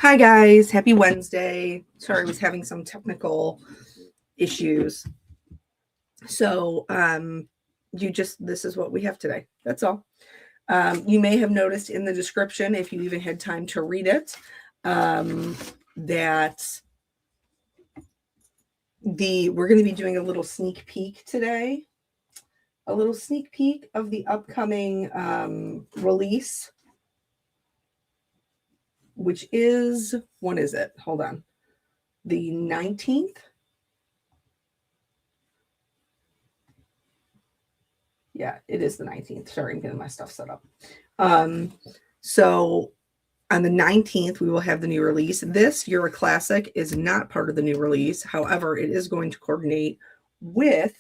Hi guys, happy Wednesday. Sorry, I was having some technical issues. So, this is what we have today. That's all. You may have noticed in the description, if you even had time to read it, that we're going to be doing a little sneak peek today. A little sneak peek of the upcoming release, which is, when is it? Hold on. The 19th. Yeah, it is the 19th. Sorry, I'm getting my stuff set up. So on the 19th, we will have the new release. This Euro Classic is not part of the new release. However, it is going to coordinate with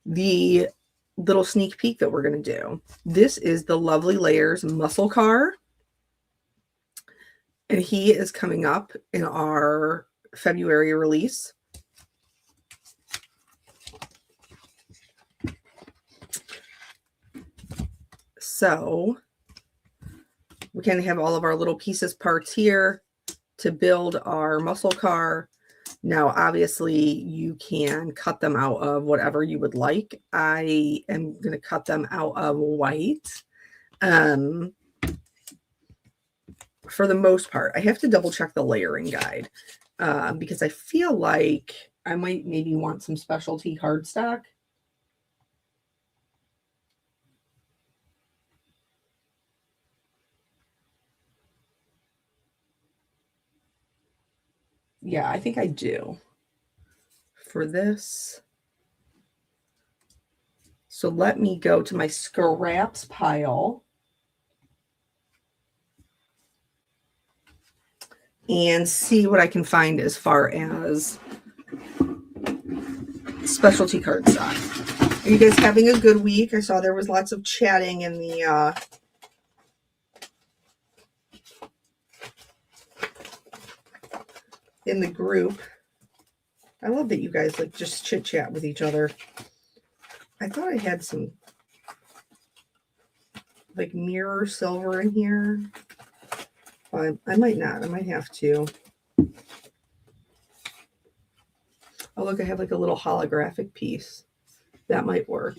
the little sneak peek that we're going to do. This is the Lovely Layers Muscle Car. And he is coming up in our February release. So we can have all of our little pieces parts here to build our muscle car. Now, obviously, you can cut them out of whatever you would like. I am going to cut them out of white. For the most part, I have to double check the layering guide because I feel like I might maybe want some specialty cardstock. Yeah, I think I do for this. So let me go to my scraps pile and see what I can find as far as specialty cardstock. Are you guys having a good week? I saw there was lots of chatting in the group. I love that you guys like just chit chat with each other. I thought I had some like mirror silver in here. I might not. I might have to. Oh, look, I have like a little holographic piece. That might work.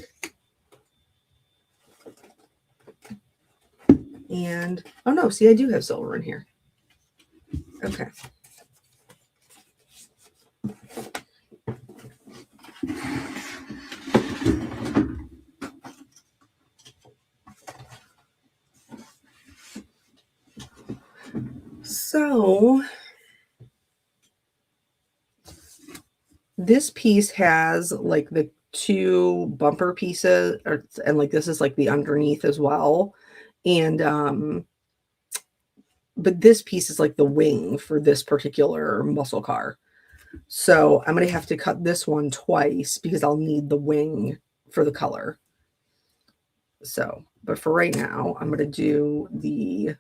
And, oh no, see, I do have silver in here. Okay. So this piece has like the two bumper pieces, and like this is like the underneath as well. And but this piece is like the wing for this particular muscle car. So I'm going to have to cut this one twice because I'll need the wing for the color. So, but for right now, I'm going to do the,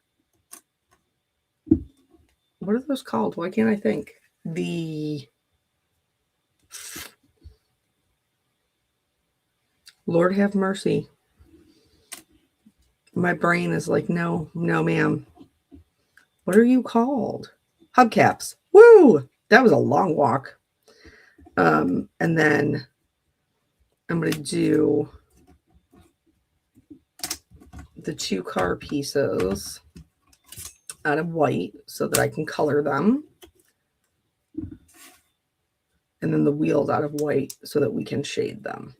what are those called? Why can't I think? The, Lord have mercy. My brain is like, no, ma'am. What are you called? Hubcaps. Woo! That was a long walk. And then I'm going to do the two car pieces out of white so that I can color them. And then the wheels out of white so that we can shade them.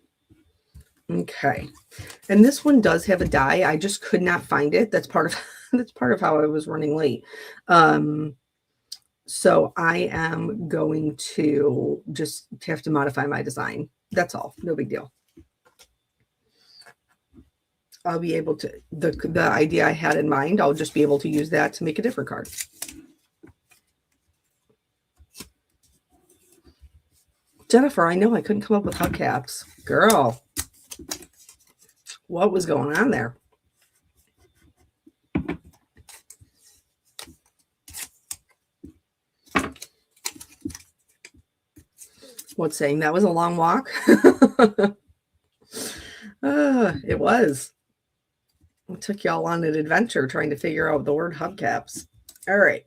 Okay. And this one does have a die. I just could not find it. That's part of how I was running late. So I am going to just have to modify my design. That's all. No big deal. I'll be able to, the idea I had in mind, I'll just be able to use that to make a different card. Jennifer, I know I couldn't come up with hubcaps. Girl, what was going on there? What's saying that was a long walk? It was. I took y'all on an adventure trying to figure out the word hubcaps. All right.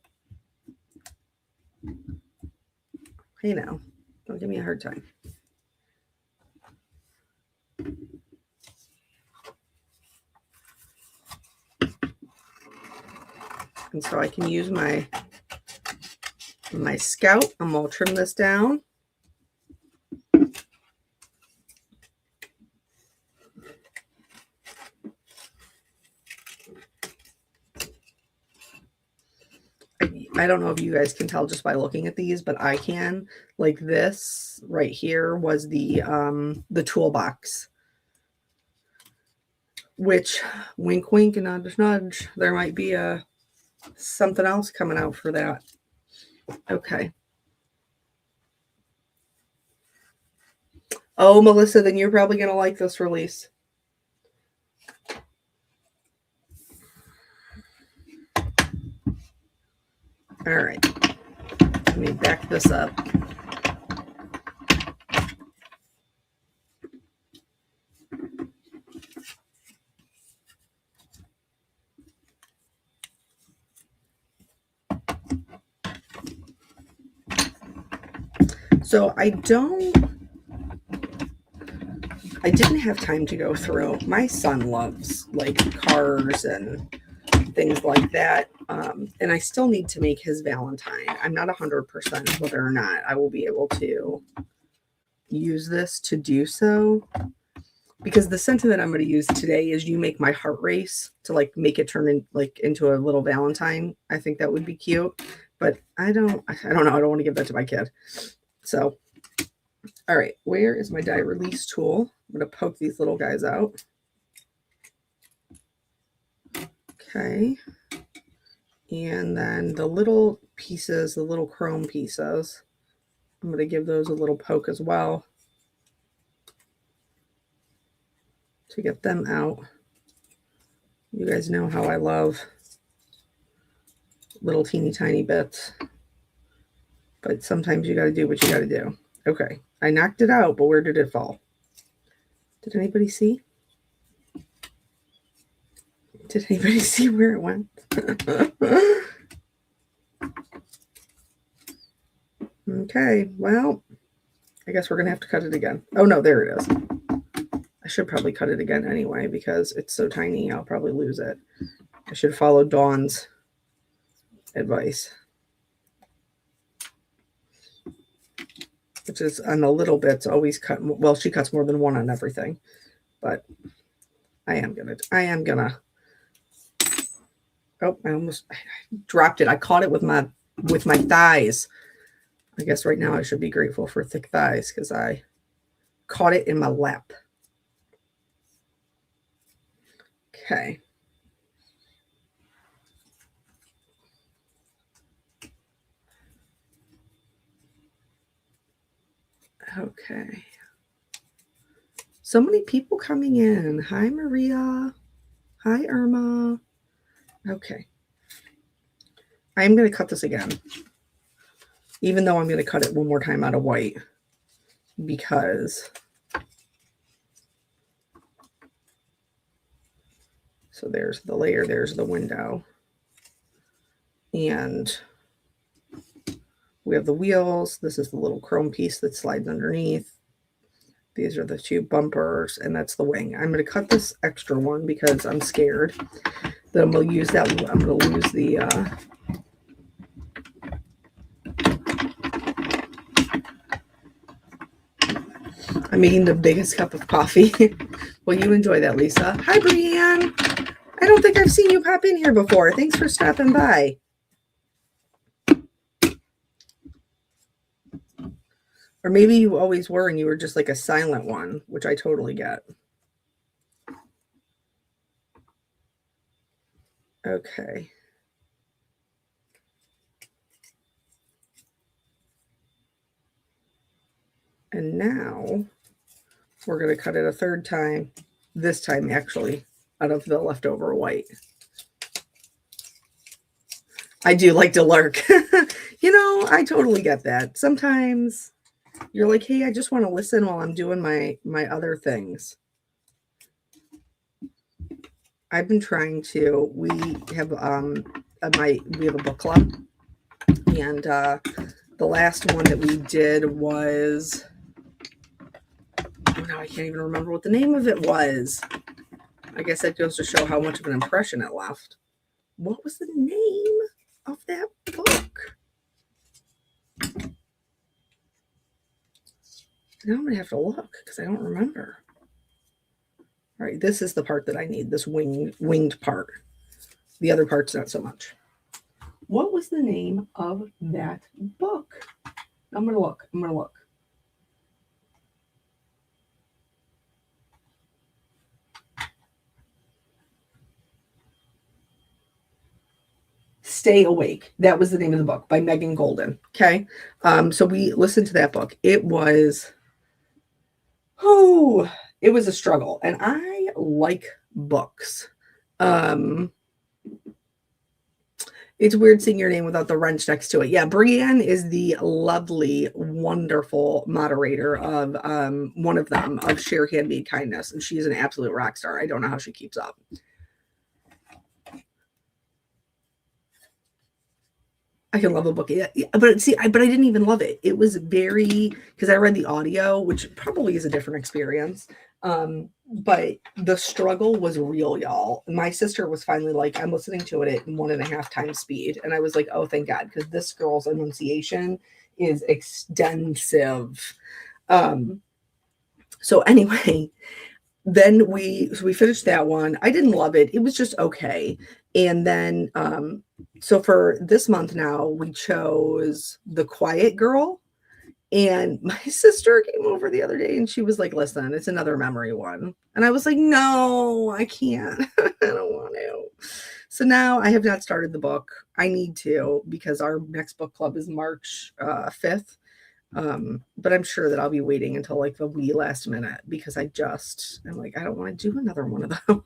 Hey now, don't give me a hard time. And so I can use my scout, and we'll trim this down. I don't know if you guys can tell just by looking at these, but I can. Like this right here was the toolbox, which wink wink and nudge nudge, there might be something else coming out for that. Okay. Oh, Melissa, then you're probably going to like this release. All right. Let me back this up. So I didn't have time to go through. My son loves like cars and things like that. And I still need to make his Valentine. I'm not 100% whether or not I will be able to use this to do so. Because the sentiment I'm going to use today is "You Make My Heart Race," to like make it turn into a little Valentine. I think that would be cute. But I don't know. I don't want to give that to my kid. So, all right. Where is my die release tool? I'm going to poke these little guys out. Okay. And then the little pieces, the little chrome pieces, I'm going to give those a little poke as well to get them out. You guys know how I love little teeny tiny bits, but sometimes you got to do what you got to do. Okay, I knocked it out, but where did it fall? Did anybody see? Did anybody see where it went? Okay, well, I guess we're going to have to cut it again. Oh, no, there it is. I should probably cut it again anyway because it's so tiny, I'll probably lose it. I should follow Dawn's advice, which is on the little bits always cut. Well, she cuts more than one on everything, but I am gonna. Oh, I almost dropped it. I caught it with my thighs. I guess right now I should be grateful for thick thighs because I caught it in my lap. Okay. Okay. So many people coming in. Hi, Maria. Hi, Irma. Okay. I'm going to cut this again, even though I'm going to cut it one more time out of white because so there's the layer, there's the window, and we have the wheels. This is the little chrome piece that slides underneath. These are the two bumpers, and that's the wing. I'm going to cut this extra one because I'm scared that I'm going to use that. I'm going to lose the I'm making the biggest cup of coffee. Will you enjoy that, Lisa? Hi, Brianne. I don't think I've seen you pop in here before. Thanks for stopping by. Or maybe you always were and you were just like a silent one, which I totally get. Okay. And now we're going to cut it a third time, this time actually, out of the leftover white. I do like to lurk. You know, I totally get that. Sometimes you're like, hey, I just want to listen while I'm doing my other things. I've been trying to, we have a book club, and The last one that we did was, oh no, I can't even remember what the name of it was. I guess that goes to show how much of an impression it left. What was the name of that book? Now I'm going to have to look because I don't remember. All right, this is the part that I need, this winged part. The other part's not so much. What was the name of that book? I'm going to look. Stay Awake. That was the name of the book by Megan Golden. Okay. So we listened to that book. It was a struggle. And I like books. It's weird seeing your name without the wrench next to it. Yeah, Brienne is the lovely, wonderful moderator of one of them, of Share Handmade Kindness. And she's an absolute rock star. I don't know how she keeps up. I can love a book. Yeah, but see, but I didn't even love it. It was very, because I read the audio, which probably is a different experience. But the struggle was real, y'all. My sister was finally like, I'm listening to it at 1.5 times speed. And I was like, oh, thank God, because this girl's enunciation is extensive. So anyway, then we finished that one. I didn't love it. It was just okay. And then, so for this month now, we chose The Quiet Girl. And my sister came over the other day and she was like, listen, it's another memory one. And I was like, no, I can't. I don't want to. So now I have not started the book. I need to, because our next book club is March 5th. But I'm sure that I'll be waiting until like the wee last minute, because I'm like, I don't want to do another one of those.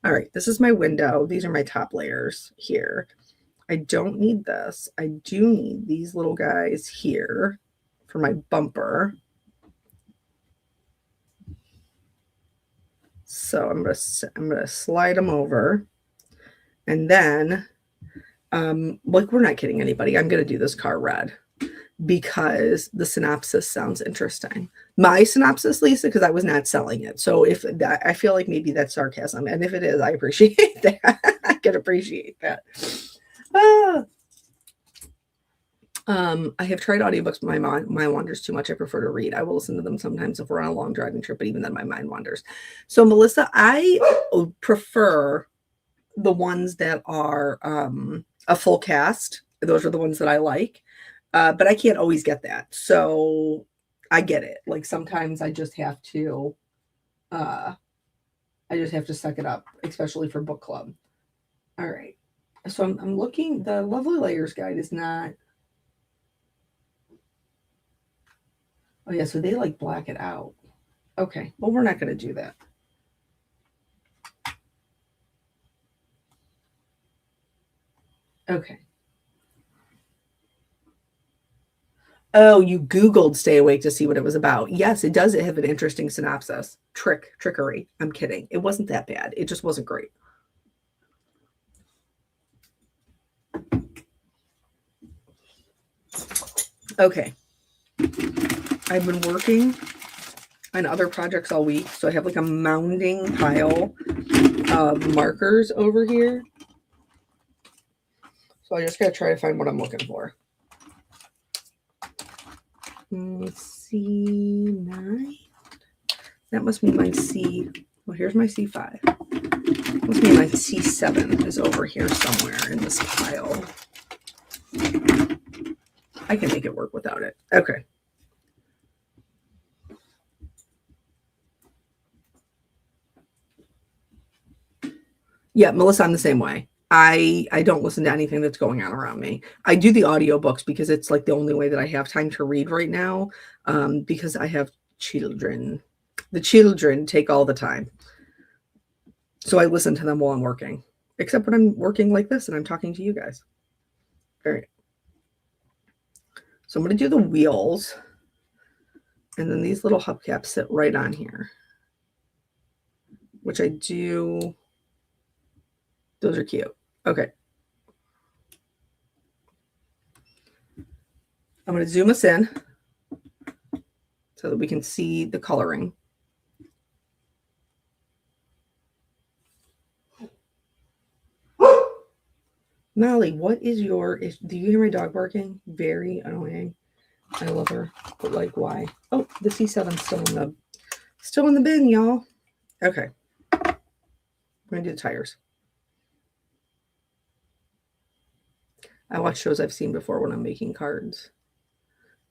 All right, this is my window. These are my top layers here. I don't need this. I do need these little guys here for my bumper. So I'm gonna slide them over, and then, like, we're not kidding anybody. I'm gonna do this car red because the synopsis sounds interesting. My synopsis, Lisa, because I was not selling it. So if that, I feel like maybe that's sarcasm, and if it is, I appreciate that. I can appreciate that. I have tried audiobooks, but my mind wanders too much. I prefer to read. I will listen to them sometimes if we're on a long driving trip, but even then my mind wanders. So Melissa, I prefer the ones that are a full cast. Those are the ones that I like. But I can't always get that. So I get it. Like sometimes I just have to suck it up, especially for book club. All right. So I'm looking, the Lovely Layers guide is not. Oh yeah, so they like black it out. Okay, well, we're not going to do that. Okay. Oh, you Googled Stay Awake to see what it was about. Yes, it does have an interesting synopsis. Trickery. I'm kidding. It wasn't that bad. It just wasn't great. Okay. I've been working on other projects all week, so I have like a mounding pile of markers over here. So I just gotta try to find what I'm looking for. C9. That must mean my C. Well, here's my C5. That must mean my C7 is over here somewhere in this pile. I can make it work without it. Okay. Yeah, Melissa, I'm the same way. I don't listen to anything that's going on around me. I do the audiobooks because it's like the only way that I have time to read right now, because I have children. The children take all the time. So I listen to them while I'm working, except when I'm working like this and I'm talking to you guys. All right. So I'm going to do the wheels, and then these little hubcaps sit right on here, which I do. Those are cute. Okay. I'm going to zoom us in so that we can see the coloring. Molly, what is your, do you hear my dog barking? Very annoying. I love her, but like, why? Oh, the C7's still in the bin, y'all. Okay. I'm going to do the tires. I watch shows I've seen before when I'm making cards.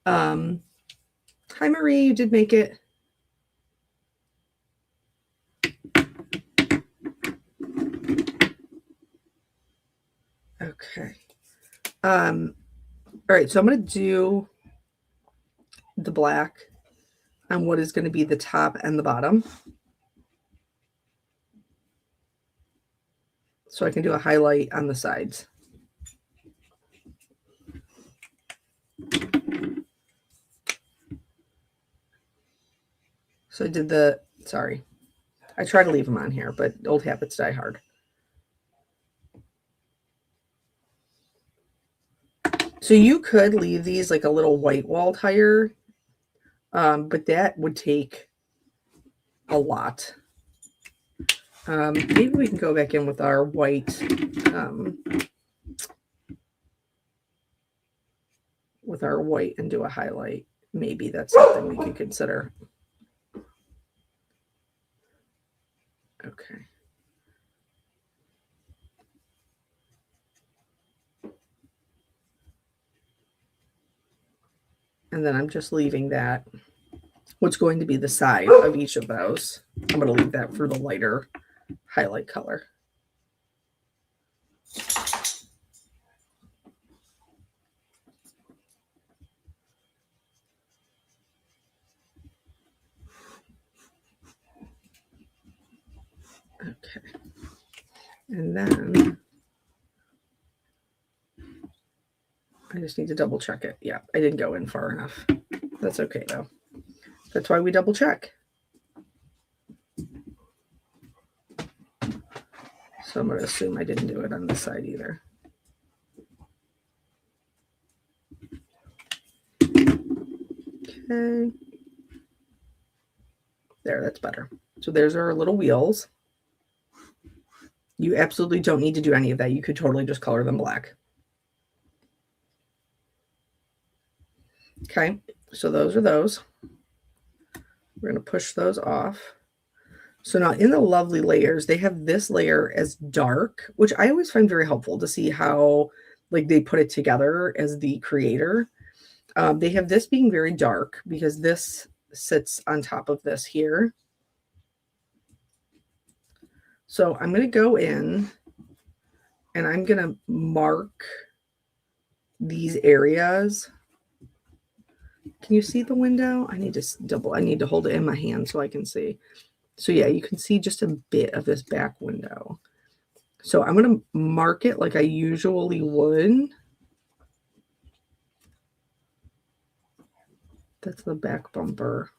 Hi, Marie, you did make it. Okay. All right, so I'm going to do the black on what is going to be the top and the bottom. So I can do a highlight on the sides. So I did sorry. I try to leave them on here, but old habits die hard. So you could leave these like a little white wall tire, but that would take a lot. Maybe we can go back in with our white, and do a highlight. Maybe that's something we could consider. Okay. And then I'm just leaving that, what's going to be the side of each of those. I'm going to leave that for the lighter highlight color. Okay. And then I just need to double check it. Yeah, I didn't go in far enough. That's okay though. That's why we double check. So I'm going to assume I didn't do it on this side either. Okay. There, that's better. So there's our little wheels. You absolutely don't need to do any of that. You could totally just color them black. Okay, so those are those. We're going to push those off. So now in the lovely layers, they have this layer as dark, which I always find very helpful to see how like they put it together as the creator. They have this being very dark because this sits on top of this here. So I'm going to go in and I'm going to mark these areas. Can you see the window? I need to hold it in my hand so I can see. So yeah, you can see just a bit of this back window. So I'm going to mark it like I usually would. That's the back bumper.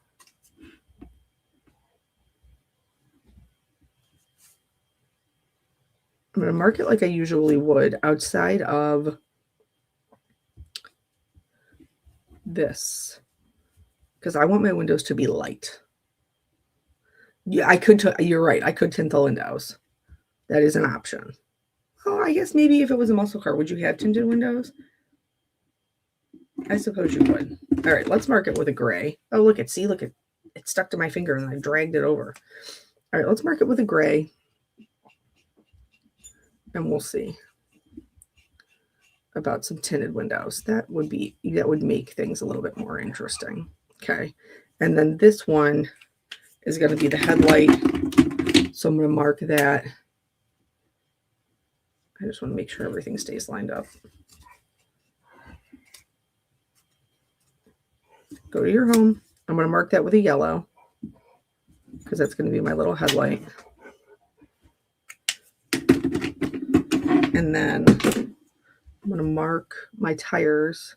I'm going to mark it like I usually would outside of this because I want my windows to be light. Yeah, I could. You're right. I could tint the windows. That is an option. Oh, I guess maybe if it was a muscle car, would you have tinted windows? I suppose you would. All right, let's mark it with a gray. Oh, look at, see, look at, it stuck to my finger and I dragged it over. All right, let's mark it with a gray. And we'll see about some tinted windows. That would make things a little bit more interesting. Okay. And then this one is going to be the headlight. So I'm going to mark that. I just want to make sure everything stays lined up. Go to your home. I'm going to mark that with a yellow because that's going to be my little headlight. And then I'm going to mark my tires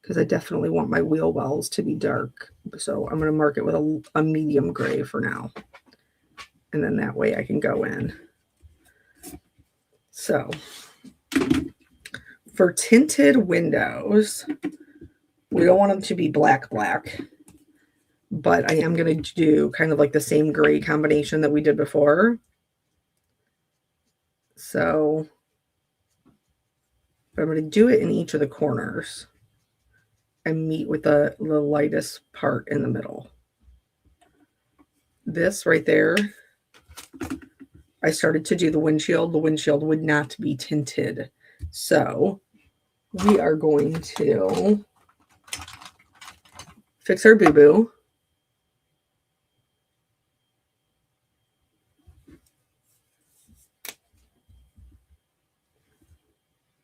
because I definitely want my wheel wells to be dark. So I'm going to mark it with a medium gray for now. And then that way I can go in. So for tinted windows, We don't want them to be black, but I am going to do kind of like the same gray combination that we did before. So I'm going to do it in each of the corners and meet with the lightest part in the middle. This right there, I started to do the windshield. The windshield would not be tinted. So we are going to fix our boo-boo.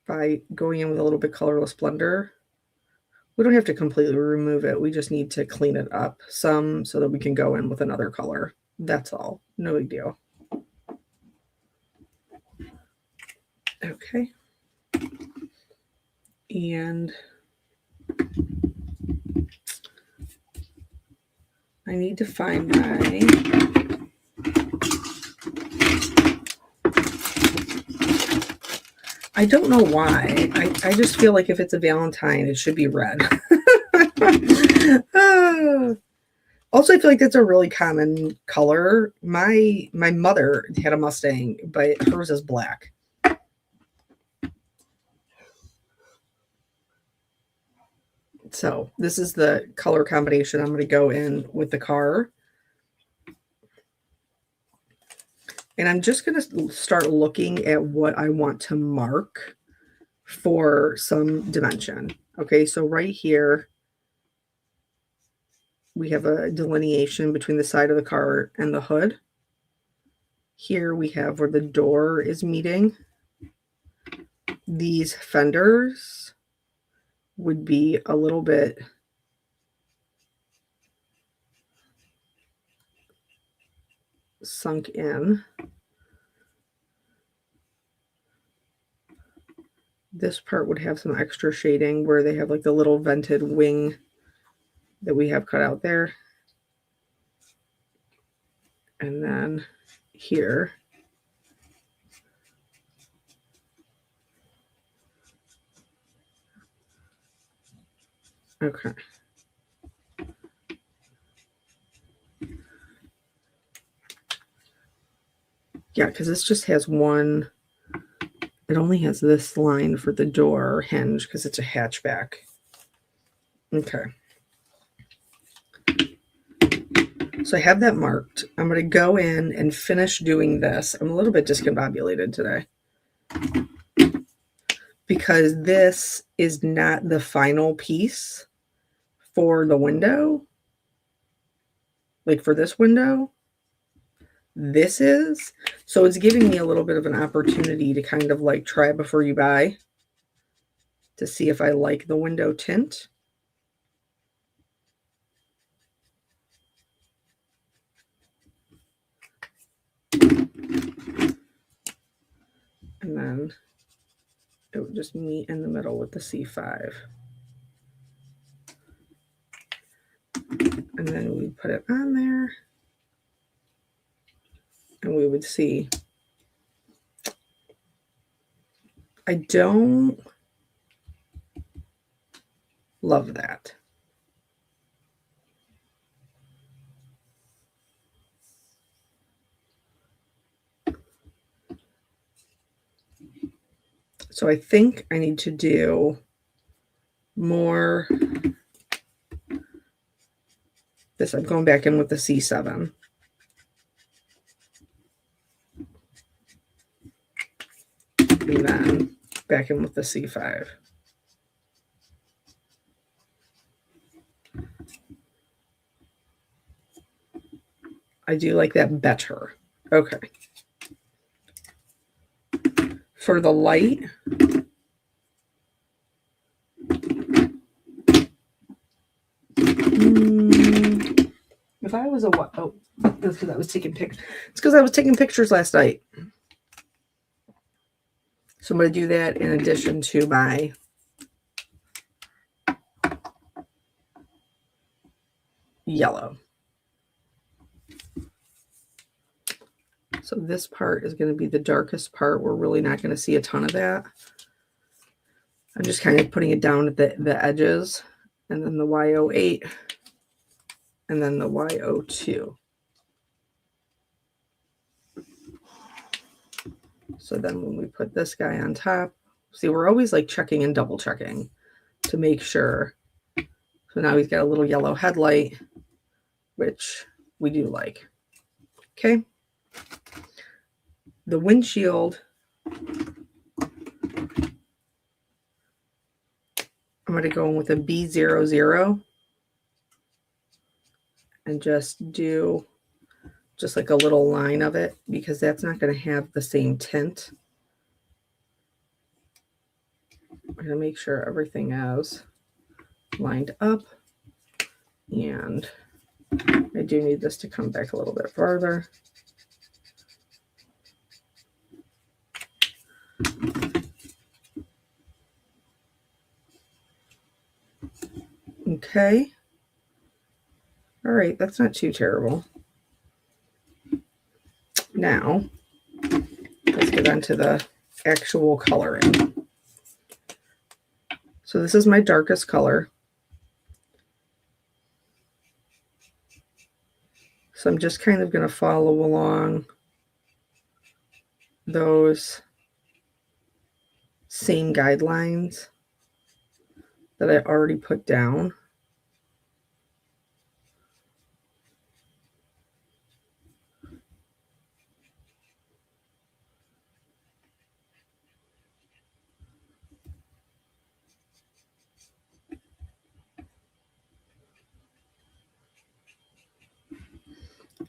By going in with a little bit colorless blender. We don't have to completely remove it. We just need to clean it up some so that we can go in with another color. That's all. No big deal. Okay. And I need to find my I don't know why. I just feel like if it's a Valentine, it should be red. Also, I feel like that's a really common color. My mother had a Mustang, but hers is black. So this is the color combination I'm going to go in with the car. And I'm just going to start looking at what I want to mark for some dimension. Okay, so right here, we have a delineation between the side of the car and the hood. Here we have where the door is meeting. These fenders would be a little bit sunk in. This part would have some extra shading where they have like the little vented wing that we have cut out there. And then here, okay. Yeah, because this just has one, it only has this line for the door hinge because it's a hatchback. Okay. So I have that marked. I'm going to go in and finish doing this. I'm a little bit discombobulated today because this is not the final piece for the window. Like for this window, this is. So it's giving me a little bit of an opportunity to kind of like try before you buy to see if I like the window tint. And then it would just meet in the middle with the C5. And then we put it on there. And we would see. I don't love that. So I think I need to do more. This, I'm going back in with the C7. And then back in with the C5. I do like that better. Okay. For the light, if I was a what? Oh, that's because I was taking pictures. It's because I was taking pictures last night. So I'm going to do that in addition to my yellow. So this part is going to be the darkest part. We're really not going to see a ton of that. I'm just kind of putting it down at the edges. and then the Y08, and then the Y02. So then when we put this guy on top, see, we're always like checking and double checking to make sure. So now he's got a little yellow headlight, which we do like. Okay. The windshield, I'm going to go in with a B00 and just do just like a little line of it, because that's not going to have the same tint. I'm going to make sure everything is lined up, and I do need this to come back a little bit farther. Okay. All right, that's not too terrible. Now, let's get on to the actual coloring. So this is my darkest color. So I'm just kind of going to follow along those same guidelines that I already put down.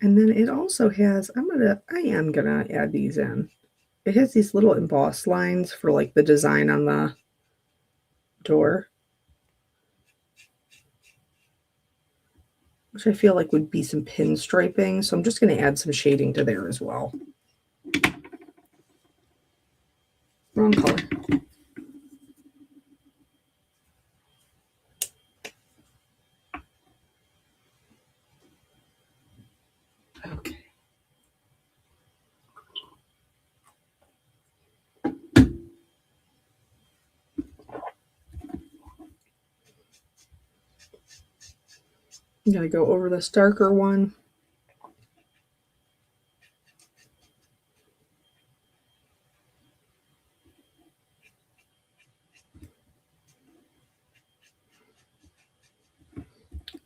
And then it also has, I am gonna add these in. It has these little embossed lines for like the design on the door, which I feel like would be some pinstriping. So I'm just gonna add some shading to there as well. Wrong color. Okay. I'm going to go over this darker one.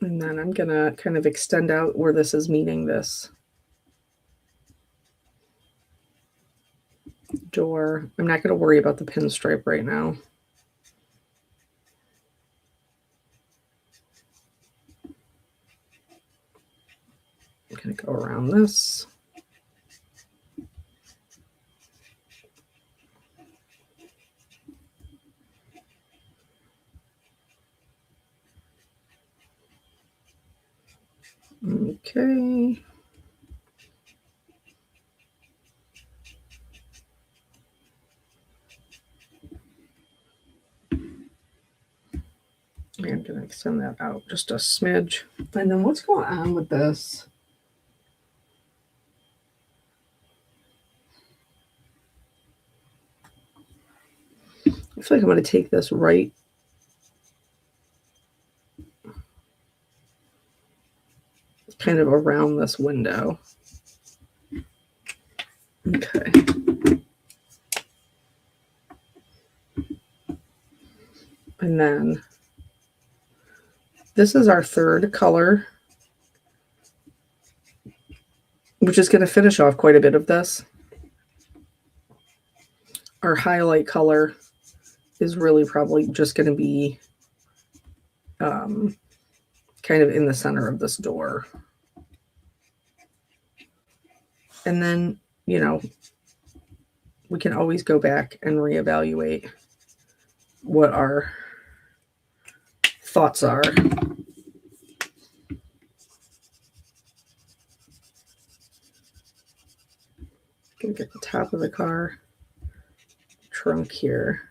And then I'm going to kind of extend out where this is meeting this door. I'm not going to worry about the pinstripe right now. I'm going to go around this. Okay. I'm going to extend that out just a smidge. And then what's going on with this? I feel like I'm going to take this right kind of around this window. Okay. And then this is our third color, which is going to finish off quite a bit of this. Our highlight color is really probably just going to be kind of in the center of this door. And then, you know, we can always go back and reevaluate what our thoughts are. Gonna get the top of the car, trunk here,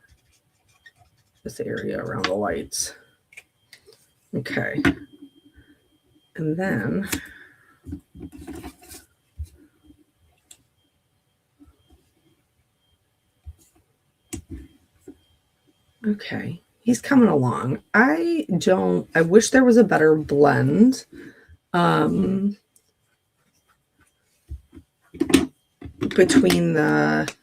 this area around the lights. Okay. And then okay. he's coming along. I wish there was a better blend. Between the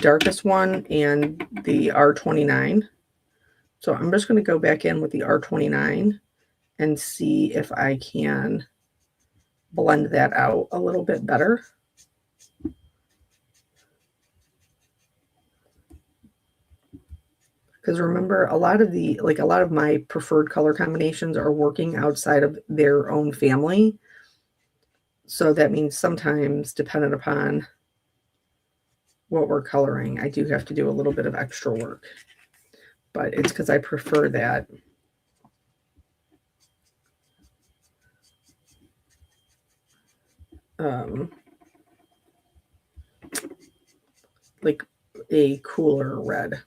darkest one and the R29. So I'm just going to go back in with the R29 and see if I can blend that out a little bit better. Because remember, a lot of my preferred color combinations are working outside of their own family. So that means sometimes, depending upon what we're coloring, I do have to do a little bit of extra work. But it's because I prefer that. Like a cooler red.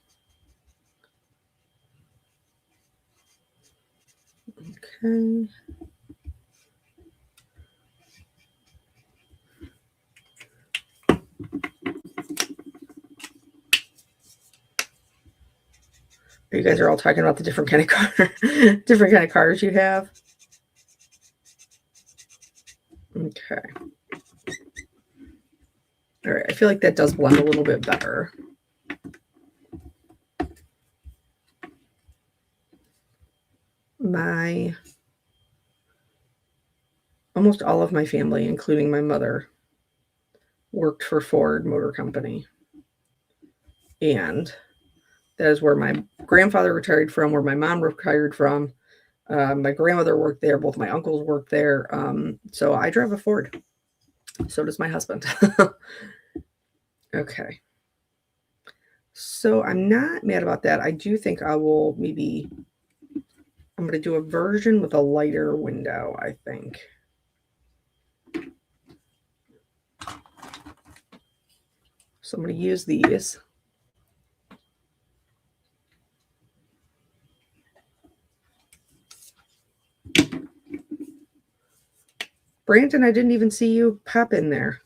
Okay. You guys are all talking about the different kind of cars you have. Okay. All right. I feel like that does blend a little bit better. Almost all of my family, including my mother, worked for Ford Motor Company. And that is where my grandfather retired from, where my mom retired from. My grandmother worked there. Both my uncles worked there. So I drive a Ford. So does my husband. Okay. So I'm not mad about that. I do think I'm going to do a version with a lighter window, I think. So I'm going to use these. Brandon, I didn't even see you pop in there.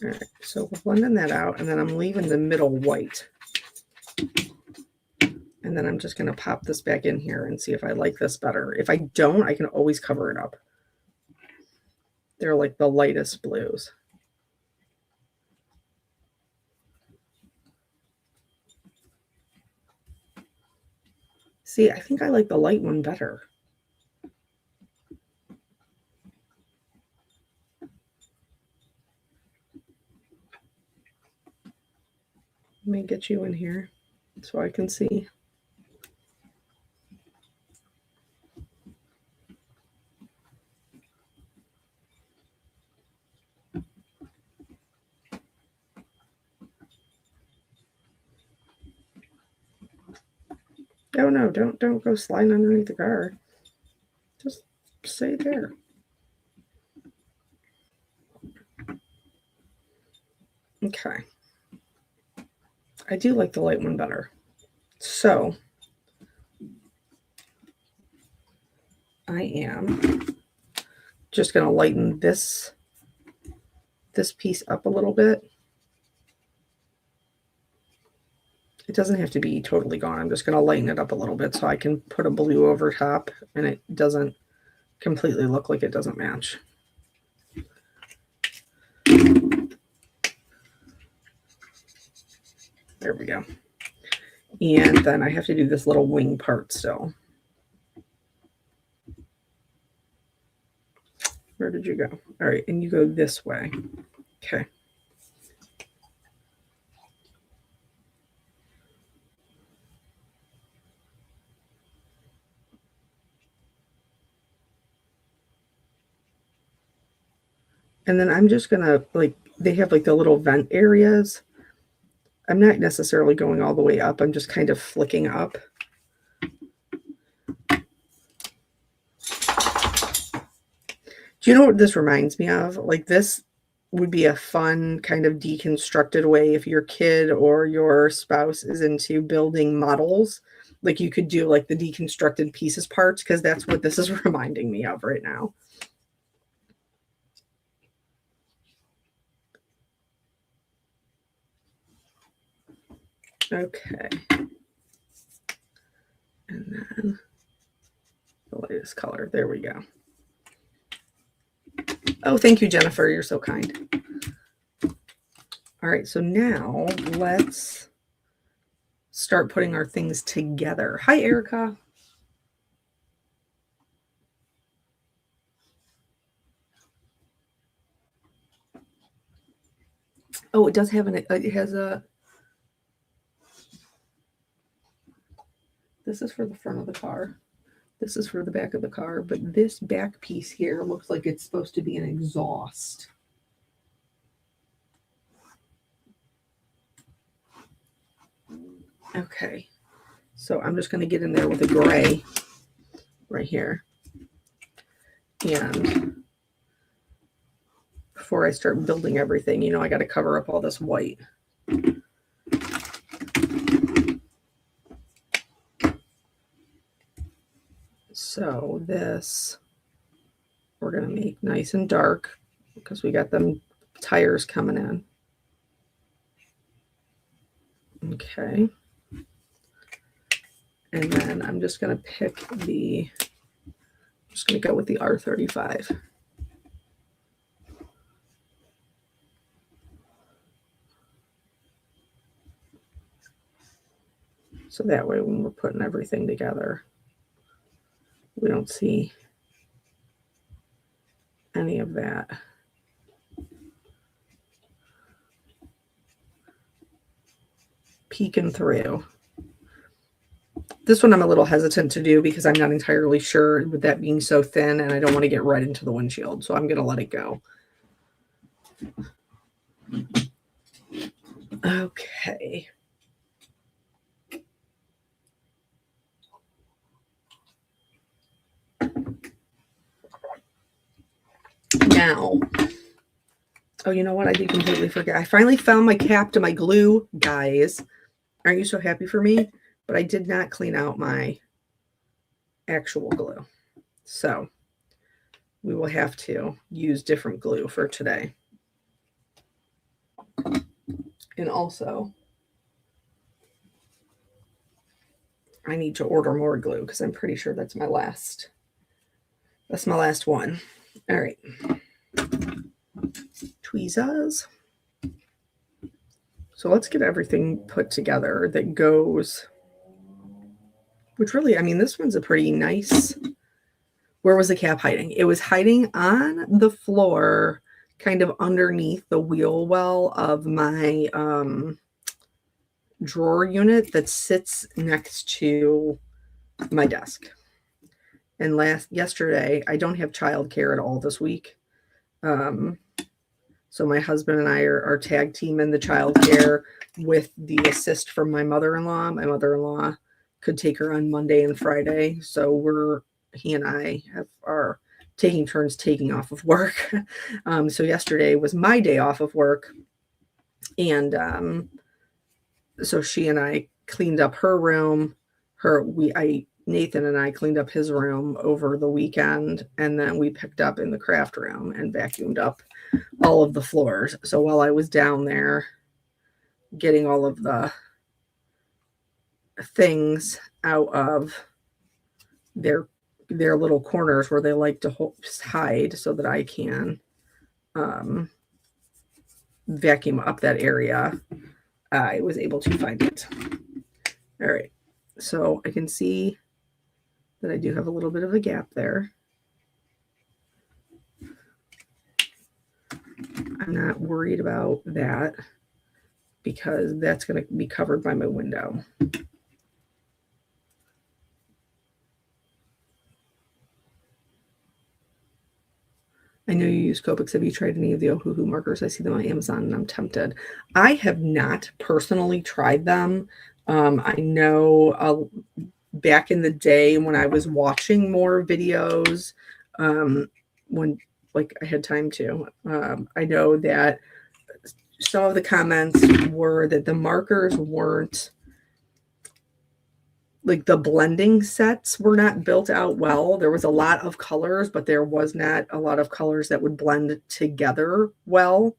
All right, so we're blending that out, and then I'm leaving the middle white. And then I'm just going to pop this back in here and see if I like this better. If I don't, I can always cover it up. They're like the lightest blues. See, I think I like the light one better. Let me get you in here so I can see. Oh no, don't go sliding underneath the car. Just stay there. Okay. I do like the light one better. So I am just going to lighten this piece up a little bit. It doesn't have to be totally gone. I'm just going to lighten it up a little bit so I can put a blue over top and it doesn't completely look like it doesn't match. There we go. And then I have to do this little wing part still. Where did you go? All right, and you go this way. Okay. And then I'm just gonna, like, they have like the little vent areas. I'm not necessarily going all the way up. I'm just kind of flicking up. Do you know what this reminds me of? Like, this would be a fun kind of deconstructed way if your kid or your spouse is into building models. like you could do like the deconstructed pieces parts, because that's what this is reminding me of right now. Okay. And then the latest color. There we go. Oh, thank you, Jennifer. You're so kind. All right, so now let's start putting our things together. Hi, Erica. Oh, it does have it has a, this is for the front of the car. This is for the back of the car, but this back piece here looks like it's supposed to be an exhaust. Okay, so I'm just going to get in there with a gray right here. And before I start building everything, you know, I got to cover up all this white. So this, we're going to make nice and dark because we got them tires coming in. Okay. And then I'm just going to pick the, I'm just going to go with the R35. So that way when we're putting everything together, we don't see any of that. Peeking through. This one I'm a little hesitant to do because I'm not entirely sure with that being so thin, and I don't want to get right into the windshield. So I'm going to let it go. Okay. Now, oh, you know what? I did completely forget. I finally found my cap to my glue, guys. Aren't you so happy for me? But I did not clean out my actual glue. So we will have to use different glue for today. And also, I need to order more glue because I'm pretty sure that's my last. That's my last one. All right. Tweezers. So let's get everything put together that goes, which really, I mean, this one's a pretty nice. Where was the cap hiding? It was hiding on the floor, kind of underneath the wheel well of my drawer unit that sits next to my desk. And yesterday, I don't have childcare at all this week. So my husband and I are tag teaming the childcare with the assist from my mother-in-law. My mother-in-law could take her on Monday and Friday. So he and I are taking turns taking off of work. So yesterday was my day off of work. And so she and I cleaned up her room. Nathan and I cleaned up his room over the weekend, and then we picked up in the craft room and vacuumed up all of the floors. So while I was down there getting all of the things out of their little corners where they like to hide so that I can vacuum up that area, I was able to find it. All right. So I can see that I do have a little bit of a gap there. I'm not worried about that because that's going to be covered by my window. I know you use Copics. Have you tried any of the Ohuhu markers? I see them on Amazon and I'm tempted. I have not personally tried them. I know back in the day when I was watching more videos, when like I had time to, I know that some of the comments were that the markers weren't like the blending sets were not built out well. There was a lot of colors, but there was not a lot of colors that would blend together well.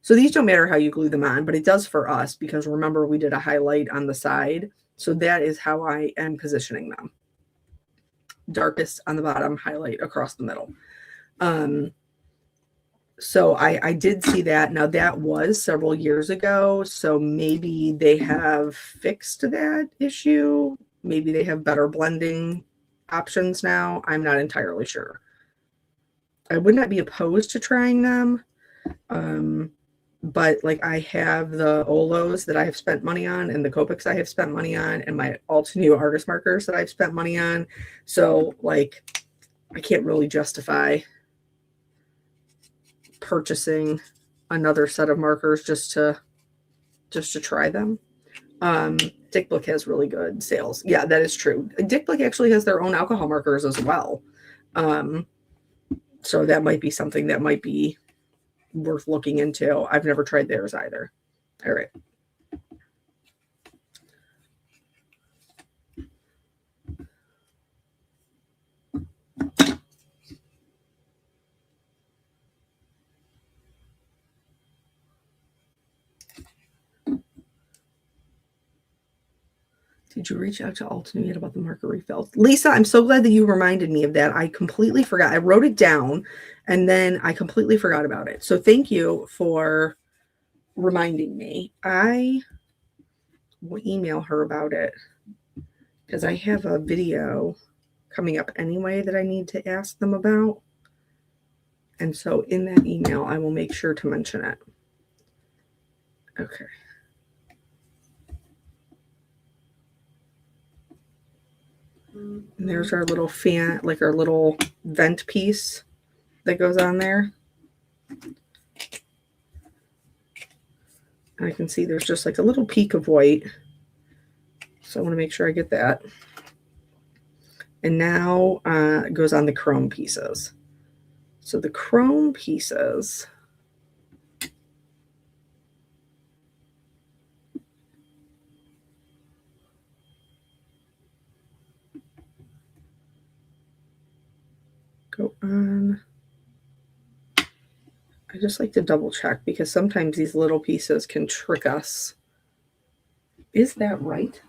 So these don't matter how you glue them on, but it does for us because remember we did a highlight on the side. So that is how I am positioning them. Darkest on the bottom, highlight across the middle. So I did see that. Now that was several years ago. So maybe they have fixed that issue. Maybe they have better blending options now. I'm not entirely sure. I would not be opposed to trying them. But like I have the Olos that I have spent money on and the Copics I have spent money on and my Altenew artist markers that I've spent money on. So like I can't really justify purchasing another set of markers just to try them. Dick Blick has really good sales. Yeah, that is true. Dick Blick actually has their own alcohol markers as well. So that might be something that might be worth looking into. I've never tried theirs either. All right. Did you reach out to Altenew yet about the marker refills? Lisa, I'm so glad that you reminded me of that. I completely forgot. I wrote it down and then I completely forgot about it. So thank you for reminding me. I will email her about it because I have a video coming up anyway that I need to ask them about. And so in that email, I will make sure to mention it. Okay. And there's our little fan, like our little vent piece that goes on there. I can see there's just like a little peak of white. So I want to make sure I get that. And now it goes on the chrome pieces. So the chrome pieces go on. I just like to double check because sometimes these little pieces can trick us. Is that right?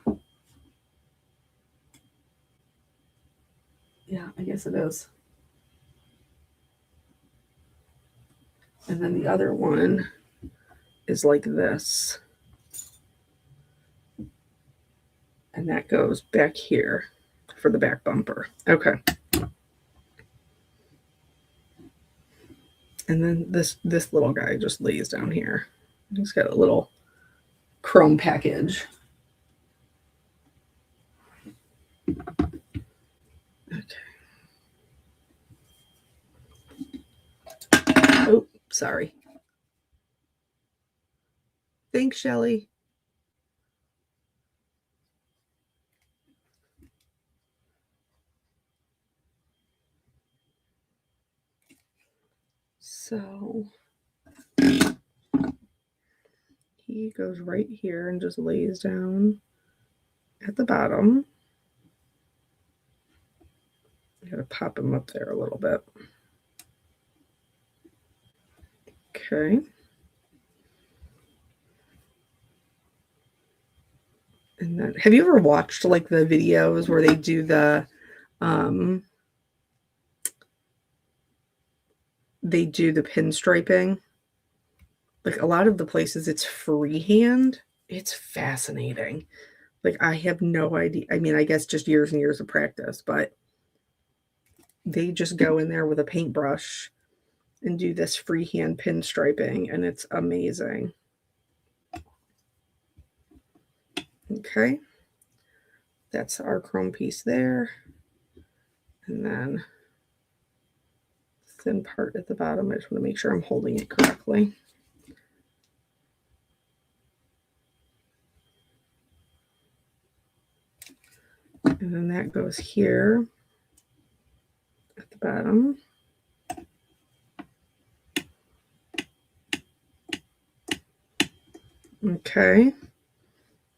Yeah, I guess it is. And then the other one is like this. And that goes back here for the back bumper. Okay. And then this little guy just lays down here. He's got a little chrome package. Okay. Oh, sorry. Thanks, Shelly. So he goes right here and just lays down at the bottom. I gotta pop him up there a little bit. Okay. And then, have you ever watched like the videos where they do the pinstriping? Like a lot of the places it's freehand. It's fascinating. Like I have no idea. I mean, I guess just years and years of practice, but they just go in there with a paintbrush and do this freehand pinstriping, and it's amazing. Okay. That's our chrome piece there. And then thin part at the bottom. I just want to make sure I'm holding it correctly. And then that goes here at the bottom. Okay.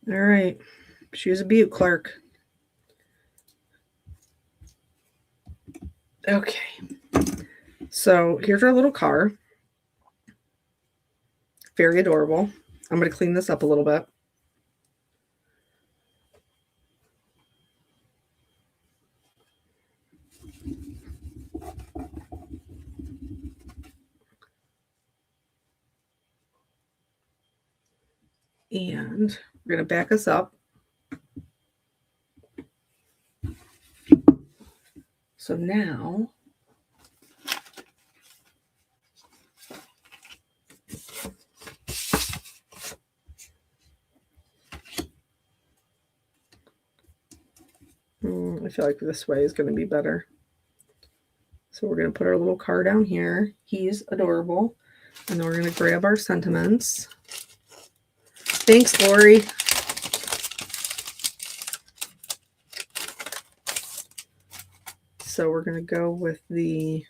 All right. She was a beaut, Clark. Okay. So here's our little car. Very adorable. I'm going to clean this up a little bit. And we're going to back us up. So now I feel like this way is going to be better. So we're going to put our little car down here. He's adorable. And then we're going to grab our sentiments. Thanks, Lori. So we're going to go with the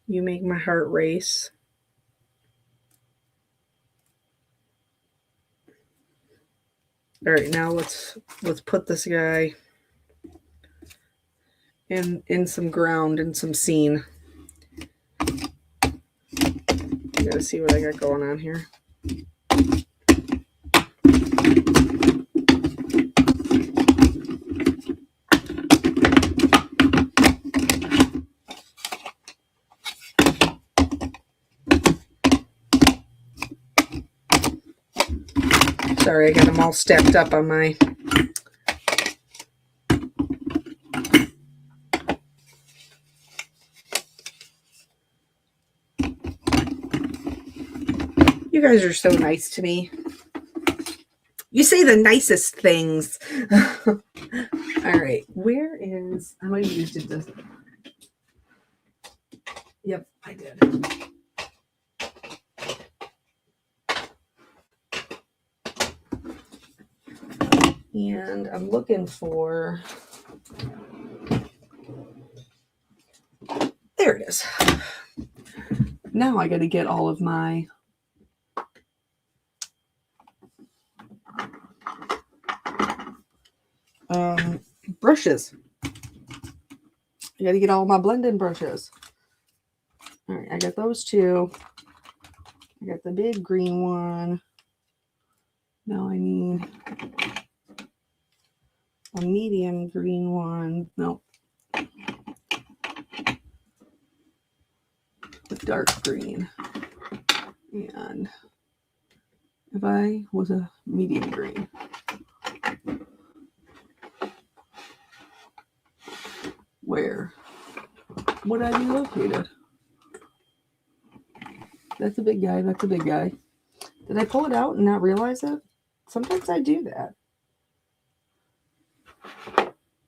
You Make My Heart Race. All right, now let's put this guy in some ground, in some scene. You gotta see what I got going on here. Sorry, I got them all stacked up on my... You guys are so nice to me. You say the nicest things. All right, where is... I might have used it this... Yep, I did. And I'm looking for... There it is. Now I got to get all of my... brushes. I got to get all my blending brushes. All right, I got those two. I got the big green one. Now I need a medium green one. Nope. The dark green. And if I was a medium green. Where would I be located? That's a big guy. That's a big guy. Did I pull it out and not realize it? Sometimes I do that.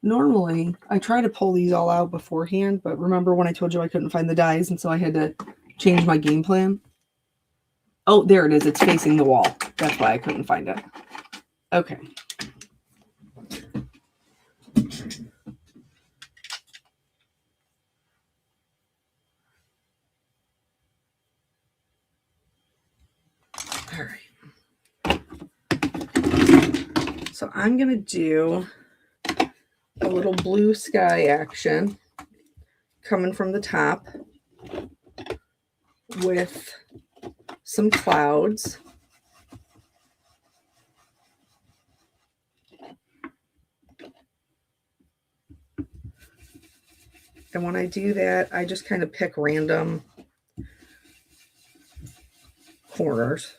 Normally, I try to pull these all out beforehand, but remember when I told you I couldn't find the dies, and so I had to change my game plan? Oh, there it is. It's facing the wall. That's why I couldn't find it. Okay. All right. So I'm going to do a little blue sky action coming from the top with some clouds. And when I do that, I just kind of pick random corners.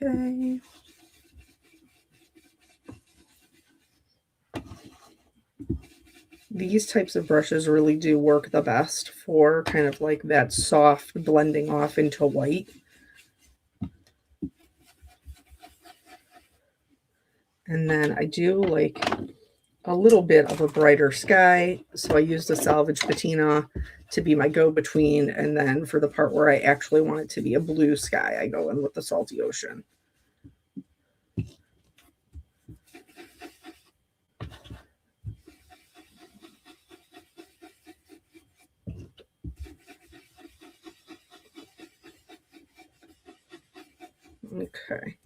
Okay. These types of brushes really do work the best for kind of like that soft blending off into white. And then I do like a little bit of a brighter sky. So I use the Salvage Patina to be my go-between. And then for the part where I actually want it to be a blue sky, I go in with the Salty Ocean. Okay.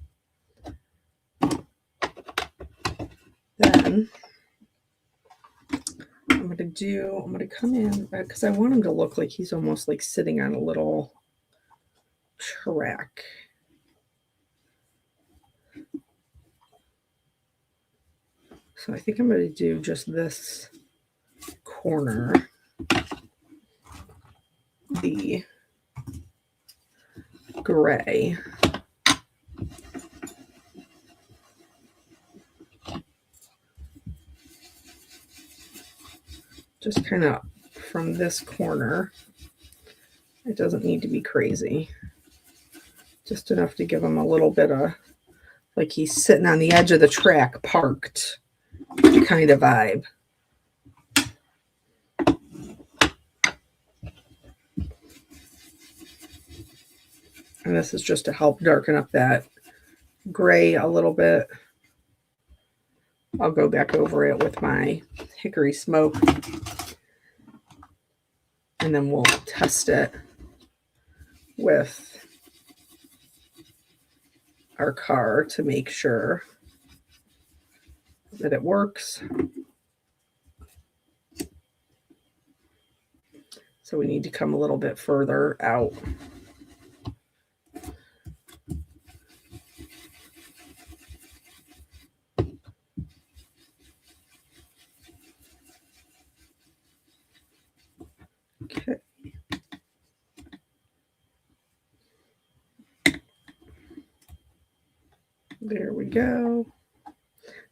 Then I'm going to come in because I want him to look like he's almost like sitting on a little track. So I think I'm going to do just this corner, the gray. Just kind of from this corner. It doesn't need to be crazy. Just enough to give him a little bit of, like he's sitting on the edge of the track, parked kind of vibe. And this is just to help darken up that gray a little bit. I'll go back over it with my hickory smoke. And then we'll test it with our car to make sure that it works. So we need to come a little bit further out. Okay. There we go.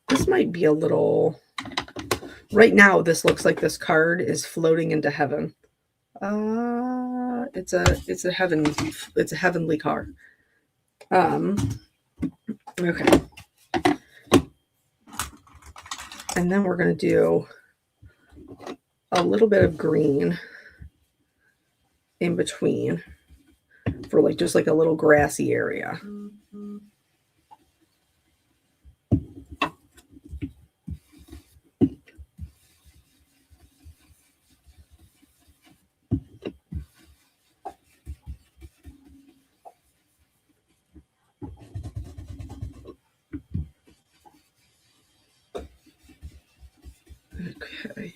This might be a little, right now this looks like this card is floating into heaven. It's a heavenly card. Okay. And then we're going to do a little bit of green in between for like just like a little grassy area. Okay.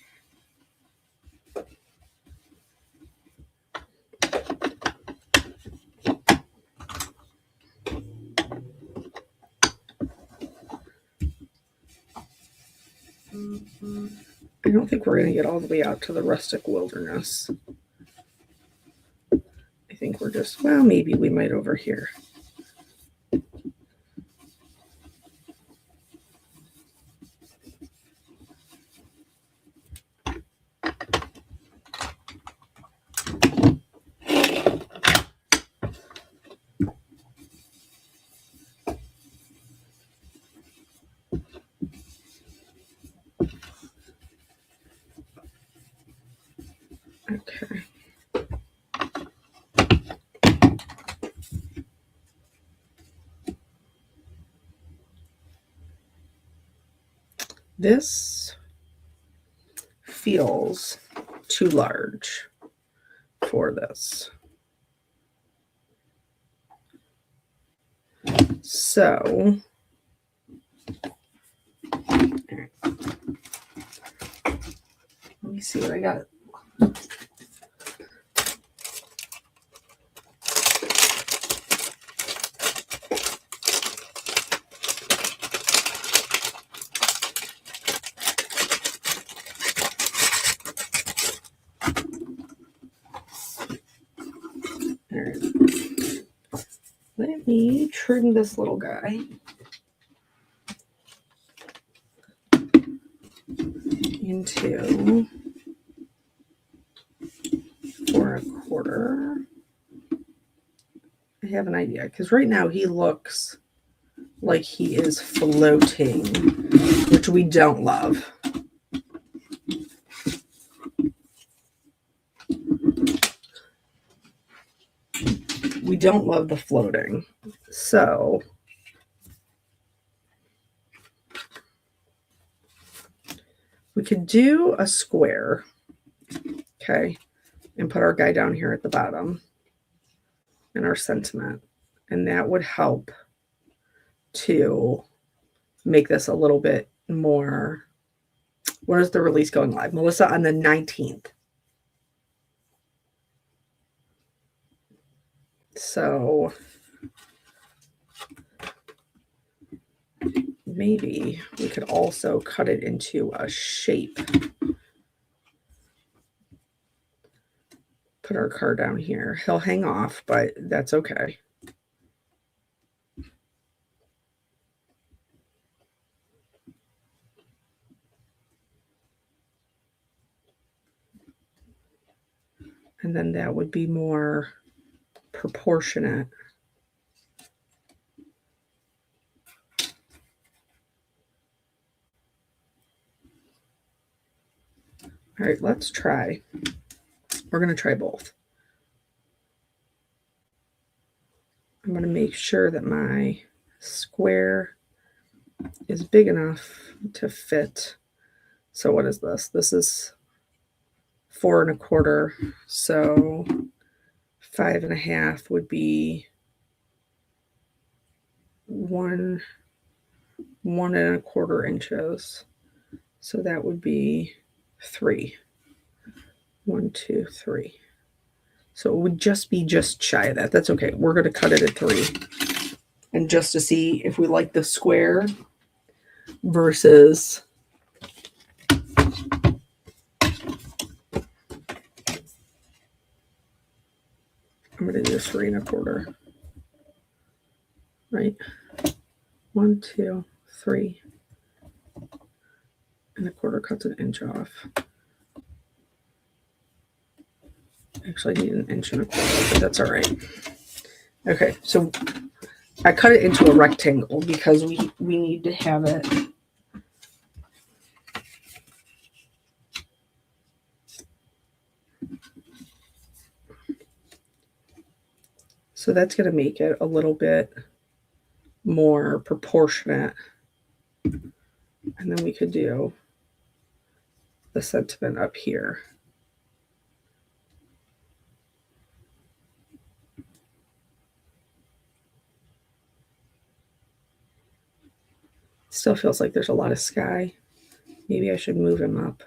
I don't think we're going to get all the way out to the rustic wilderness. I think we're just, well, maybe we might over here. Okay. This feels too large for this. So, let me see what I got. Let me trim this little guy into 4 1/4. I have an idea because right now he looks like he is floating, which we don't love. We don't love the floating. So we could do a square, okay, and put our guy down here at the bottom and our sentiment, and that would help to make this a little bit more. When is the release going live? Melissa, on the 19th. So maybe we could also cut it into a shape. Put our card down here. He'll hang off, but that's okay. And then that would be more proportionate. All right, let's try. We're going to try both. I'm going to make sure that my square is big enough to fit. So what is this? This is 4 1/4. So 5 1/2 would be 1 1/4 inches. So that would be 3. 1, 2, 3. So it would just be just shy of that. That's okay. We're going to cut it at 3. And just to see if we like the square versus I'm going to do 3 1/4. Right? 1, 2, 3 1/4 cuts an inch off. Actually, I need 1 1/4 inch, but that's all right. Okay, so I cut it into a rectangle because we need to have it. So that's going to make it a little bit more proportionate. And then we could do the sentiment up here. Still feels like there's a lot of sky. Maybe I should move him up.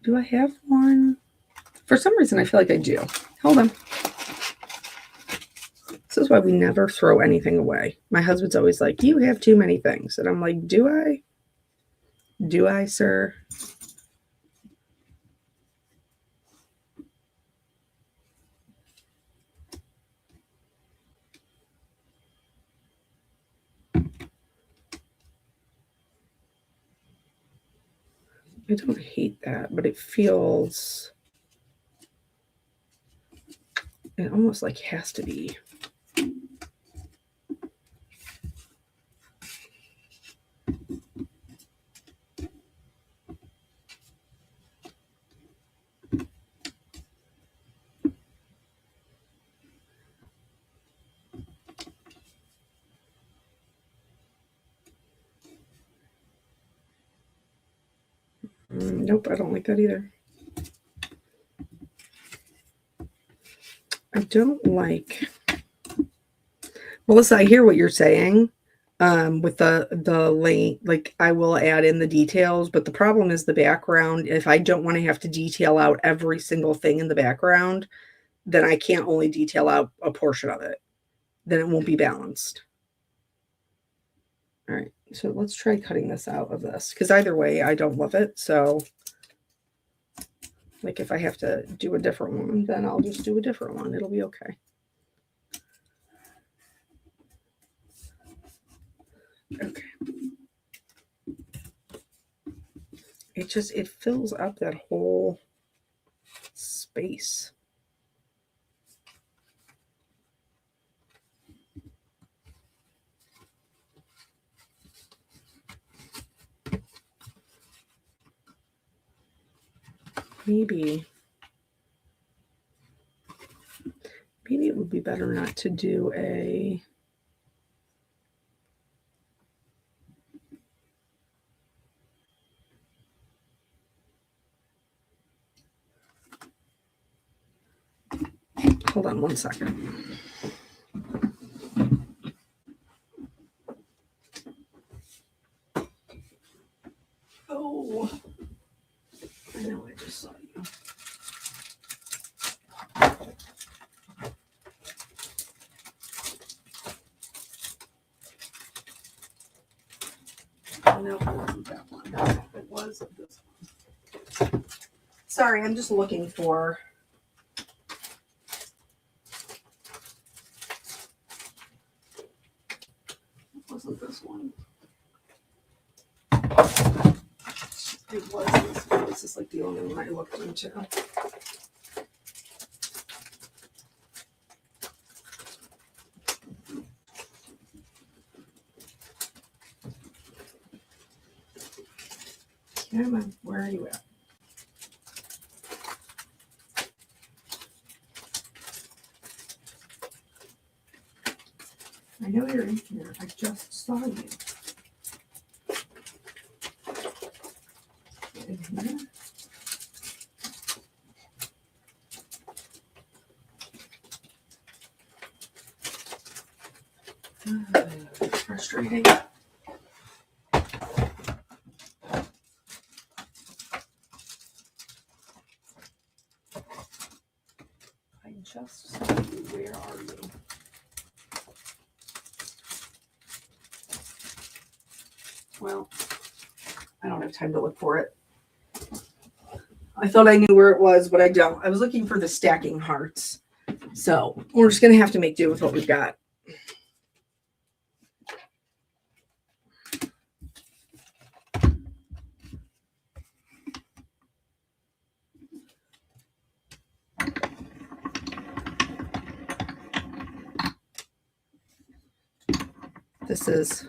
Do I have one? For some reason, I feel like I do. Hold on. This is why we never throw anything away. My husband's always like, you have too many things. And I'm like, do I? Do I, sir? I don't hate that, but it feels, it almost like has to be. Nope, I don't like that either. I don't like, Melissa, I hear what you're saying with the link. Like I will add in the details, but the problem is the background. If I don't want to have to detail out every single thing in the background, then I can't only detail out a portion of it. Then it won't be balanced. All right, so let's try cutting this out of this, because either way, I don't love it. So like if I have to do a different one, then I'll just do a different one. It'll be okay. Okay. It fills up that whole space. Maybe it would be better not to do a Hold on one second. Oh, I know I just saw you. No, it wasn't that one. It was this one. Sorry, I'm just looking for. It wasn't this one. It was this one. This is like the only one I looked into. Come on, where are you at? I know you're in here. I just saw you. In here. Frustrating. I just saw you. Where are you? Well, I don't have time to look for it. I thought I knew where it was, but I don't. I was looking for the stacking hearts. So we're just going to have to make do with what we've got. This is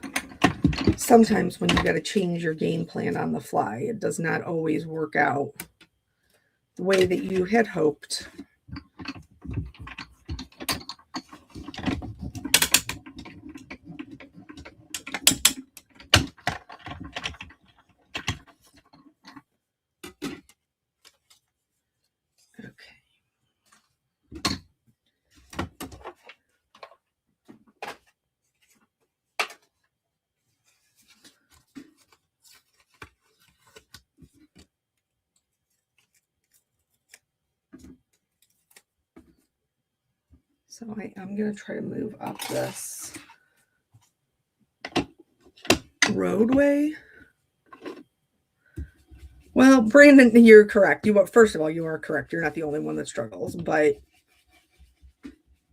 sometimes when you got to change your game plan on the fly. It does not always work out the way that you had hoped. So I'm going to try to move up this roadway. Well, Brandon, you're correct. First of all, you are correct. You're not the only one that struggles, but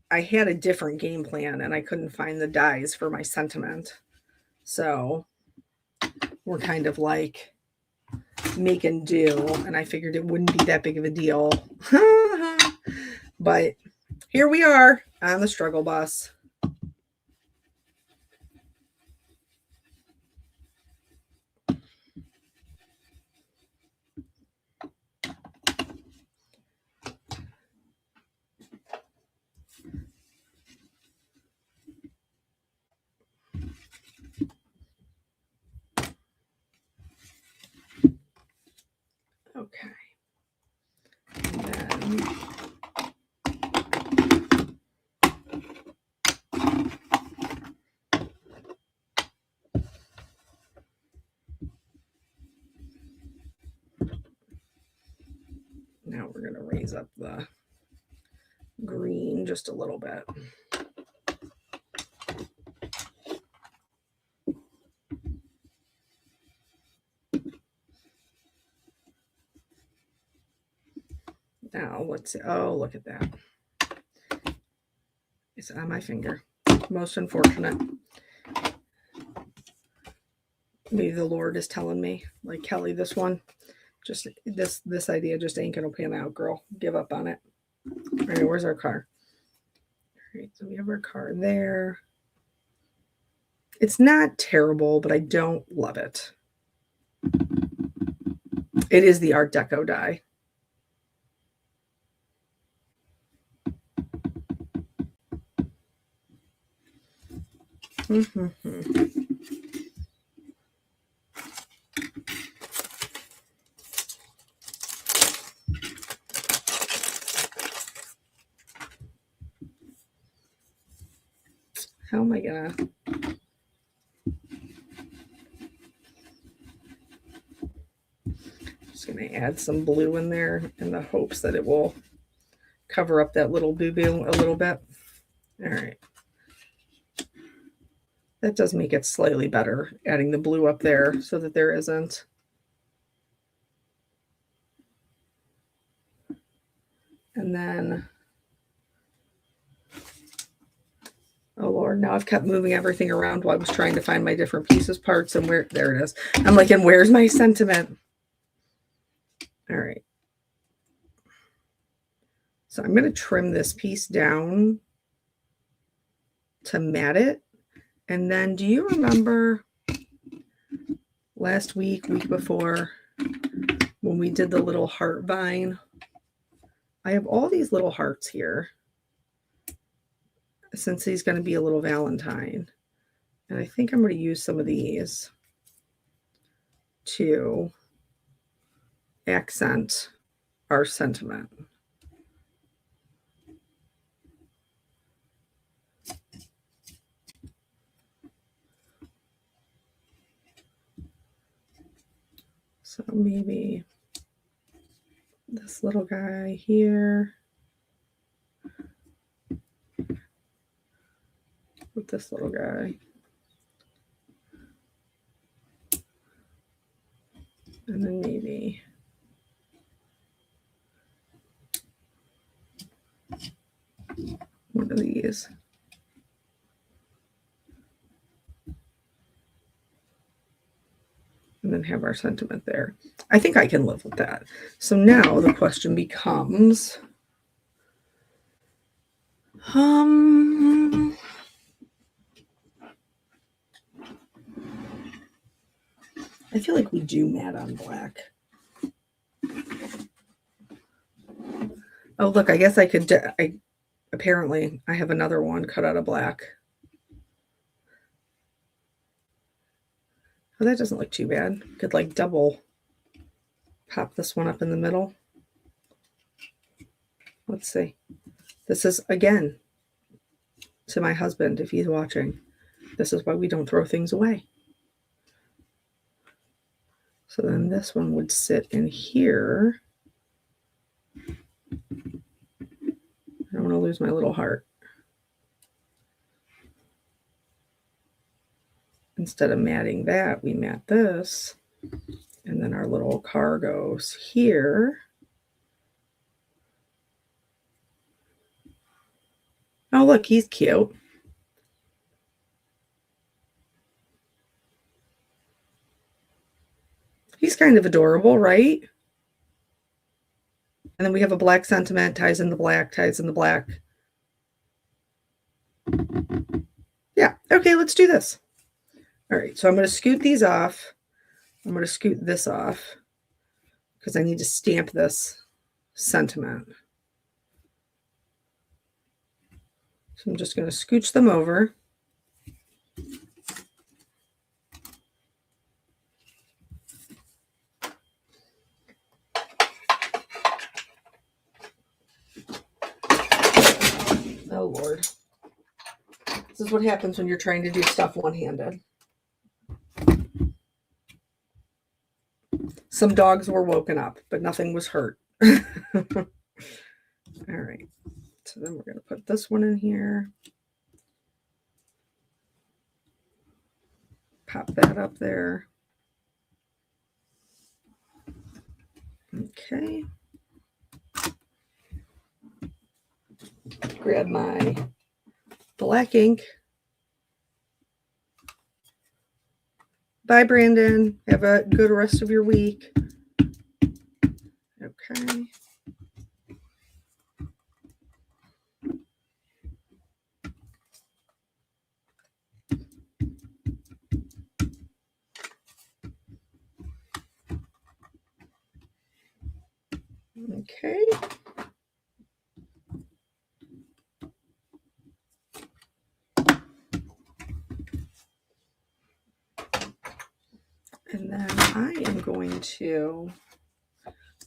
I had a different game plan and I couldn't find the dies for my sentiment. So we're kind of like making do, and I figured it wouldn't be that big of a deal. But here we are on the struggle bus. Okay. And then now we're going to raise up the green just a little bit. Now let's see. Oh, look at that. It's on my finger. Most unfortunate. Maybe the Lord is telling me, like, Kelly, this one, just this idea just ain't gonna pan out, girl. Give up on it. All right, where's our car? All right, so we have our car there. It's not terrible, but I don't love it. It is the Art Deco die. How am I gonna? Just gonna add some blue in there in the hopes that it will cover up that little boo-boo a little bit. All right. That does make it slightly better, adding the blue up there so that there isn't. And then, oh Lord, now I've kept moving everything around while I was trying to find my different pieces, parts, and where, there it is. I'm like, and where's my sentiment? All right. So I'm going to trim this piece down to mat it. And then do you remember last week, week before, when we did the little heart vine? I have all these little hearts here, since he's going to be a little Valentine. And I think I'm going to use some of these to accent our sentiment. So maybe this little guy here with this little guy. And then maybe one of these. And then have our sentiment there. I think I can live with that. So now the question becomes, I feel like we do matte on black. Oh, look, I guess I could, apparently I have another one cut out of black. Oh, that doesn't look too bad. Could like double pop this one up in the middle. Let's see. This is, again, to my husband, if he's watching, this is why we don't throw things away. So then this one would sit in here. I don't want to lose my little heart. Instead of matting that, we mat this. And then our little car goes here. Oh, look, he's cute. He's kind of adorable, right? And then we have a black sentiment, ties in the black, ties in the black. Yeah, okay, let's do this. All right, so I'm going to scoot these off. I'm going to scoot this off because I need to stamp this sentiment. So I'm just going to scooch them over. Oh, Lord. This is what happens when you're trying to do stuff one-handed. Some dogs were woken up, but nothing was hurt. All right. So then we're going to put this one in here. Pop that up there. Okay. Grab my black ink. Bye, Brandon. Have a good rest of your week. Okay. Okay. And then I am going to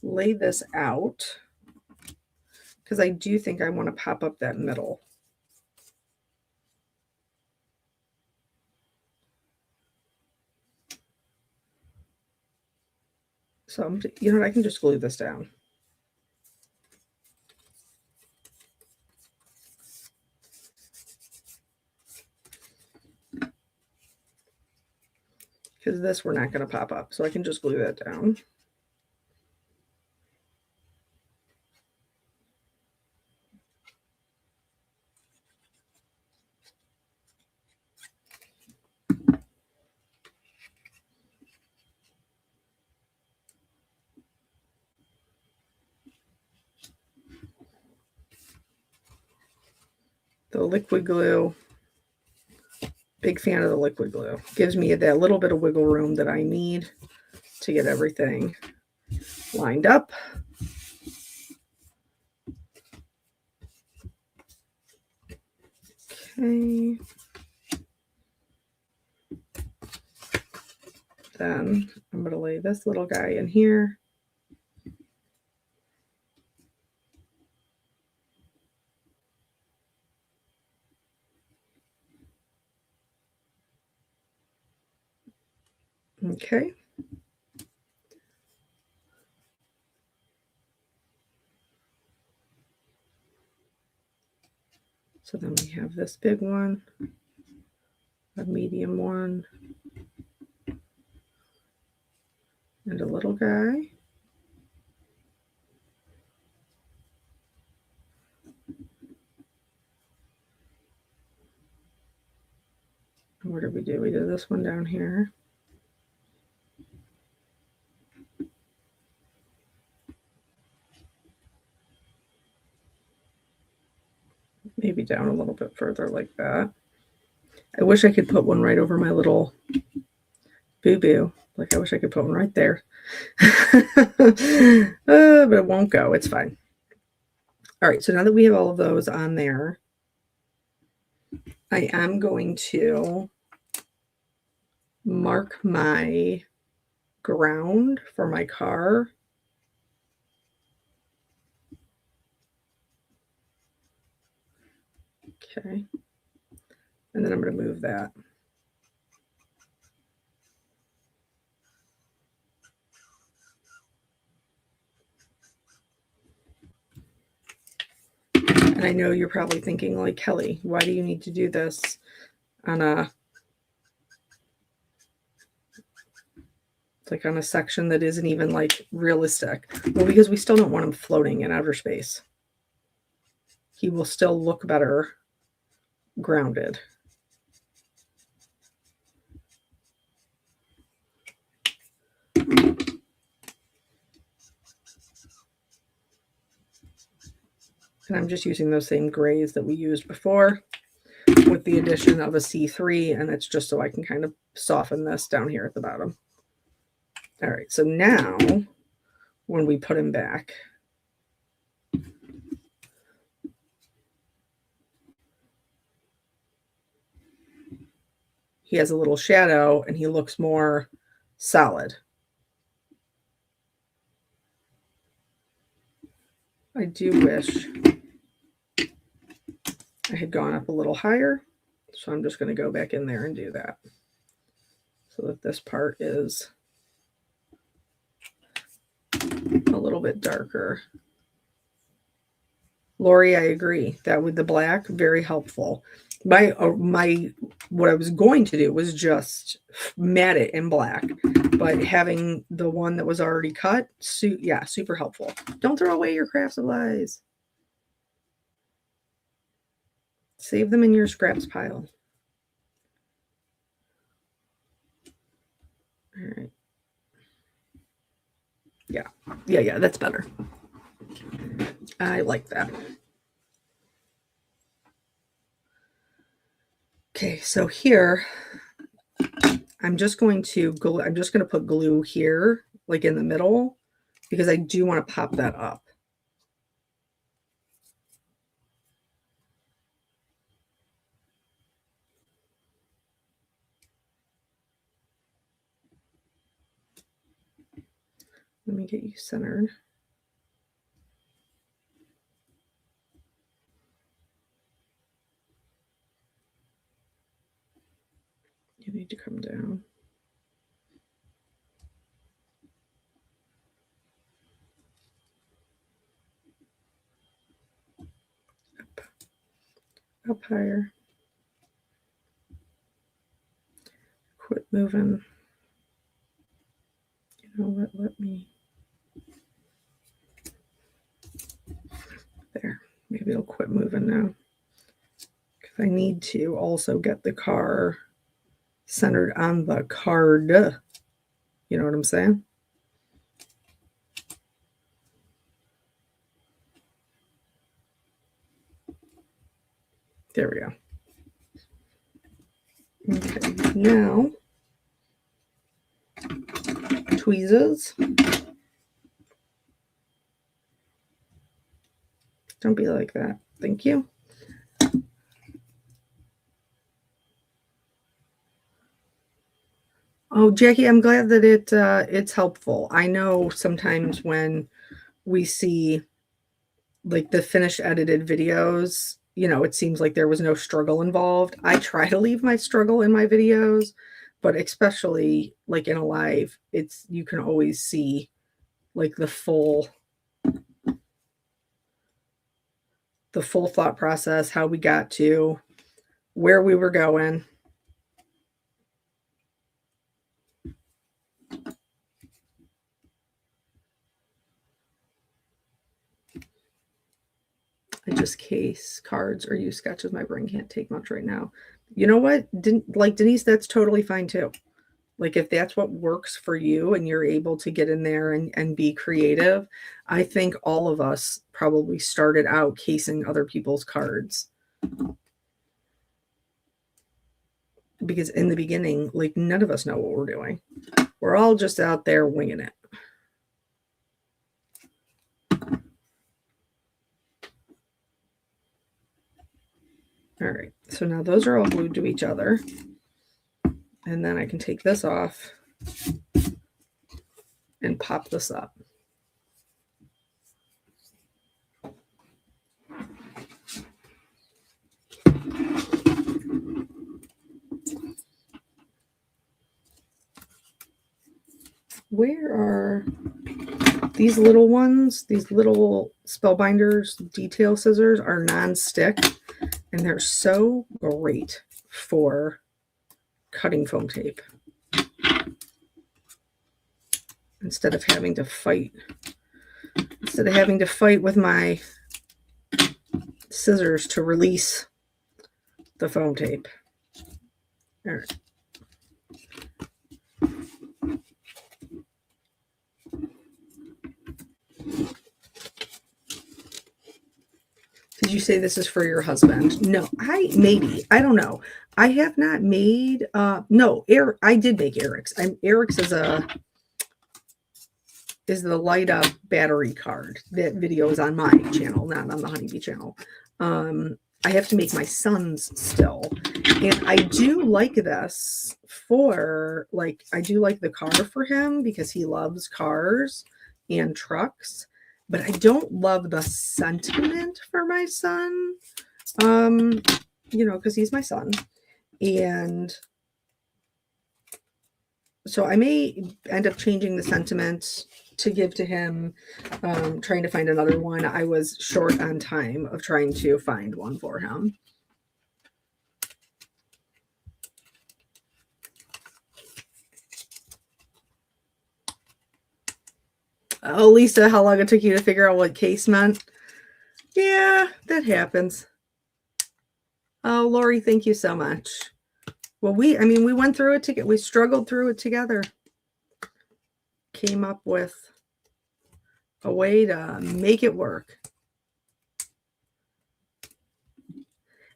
lay this out because I do think I want to pop up that middle. So, you know what, I can just glue this down. Because this we're not going to pop up, so I can just glue that down. The liquid glue, big fan of the liquid glue. Gives me that little bit of wiggle room that I need to get everything lined up. Okay. Then I'm going to lay this little guy in here. Okay. So then we have this big one, a medium one, and a little guy. Where did we do? We did this one down here. Maybe down a little bit further like that. I wish I could put one right over my little boo-boo. Like, I wish I could put one right there. But it won't go. It's fine. All right, so now that we have all of those on there, I am going to mark my ground for my car. Okay. And then I'm going to move that. And I know you're probably thinking, like, Kelly, why do you need to do this on a section that isn't even like realistic? Well, because we still don't want him floating in outer space. He will still look better grounded. And I'm just using those same grays that we used before with the addition of a C3, and it's just so I can kind of soften this down here at the bottom. All right, so now when we put him back, he has a little shadow and he looks more solid. I do wish I had gone up a little higher, so I'm just going to go back in there and do that so that this part is a little bit darker. Lori, I agree. That with the black, very helpful. My what I was going to do was just matte it in black, but having the one that was already cut, yeah, super helpful. Don't throw away your craft supplies. Save them in your scraps pile. All right. Yeah, that's better. I like that. Okay, so here I'm just going to put glue here, like in the middle, because I do want to pop that up. Let me get you centered. You need to come down. Up higher. Quit moving. You know what? Let me. There. Maybe it'll quit moving now. Because I need to also get the car centered on the card. You know what I'm saying? There we go. Okay, now tweezers. Don't be like that. Thank you. Oh, Jackie, I'm glad that it's helpful. I know sometimes when we see like the finished edited videos, you know, it seems like there was no struggle involved. I try to leave my struggle in my videos, but especially like in a live, you can always see like the full thought process, how we got to where we were going. I just case cards or use sketches. My brain can't take much right now. You know what? Denise, that's totally fine too. Like if that's what works for you and you're able to get in there and be creative, I think all of us probably started out casing other people's cards. Because in the beginning, like none of us know what we're doing. We're all just out there winging it. All right, so now those are all glued to each other. And then I can take this off and pop this up. Where are these little ones? These little Spellbinders detail scissors are non-stick, and they're so great for cutting foam tape. Instead of having to fight with my scissors to release the foam tape. All right. Did you say this is for your husband? No, I don't know. I have not made, no, Eric, I did make Eric's. Eric's is the light up battery card. That video is on my channel, not on the Honeybee channel. I have to make my son's still. And I do like this for, like, I do like the car for him because he loves cars and trucks. But I don't love the sentiment for my son, you know, because he's my son. And so I may end up changing the sentiment to give to him, trying to find another one. I was short on time of trying to find one for him. Oh, Lisa, how long it took you to figure out what case meant? Yeah, that happens. Oh, Lori, thank you so much. Well, we went through it together. We struggled through it together. Came up with a way to make it work.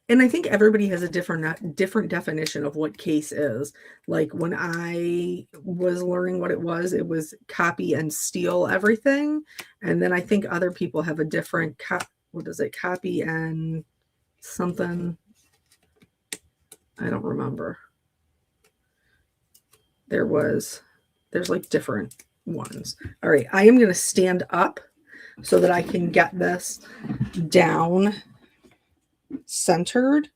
And I think everybody has a different definition of what case is. Like when I was learning what it was copy and steal everything. And then I think other people have a different, copy and something. I don't remember. There's like different ones. All right, I am going to stand up so that I can get this down centered.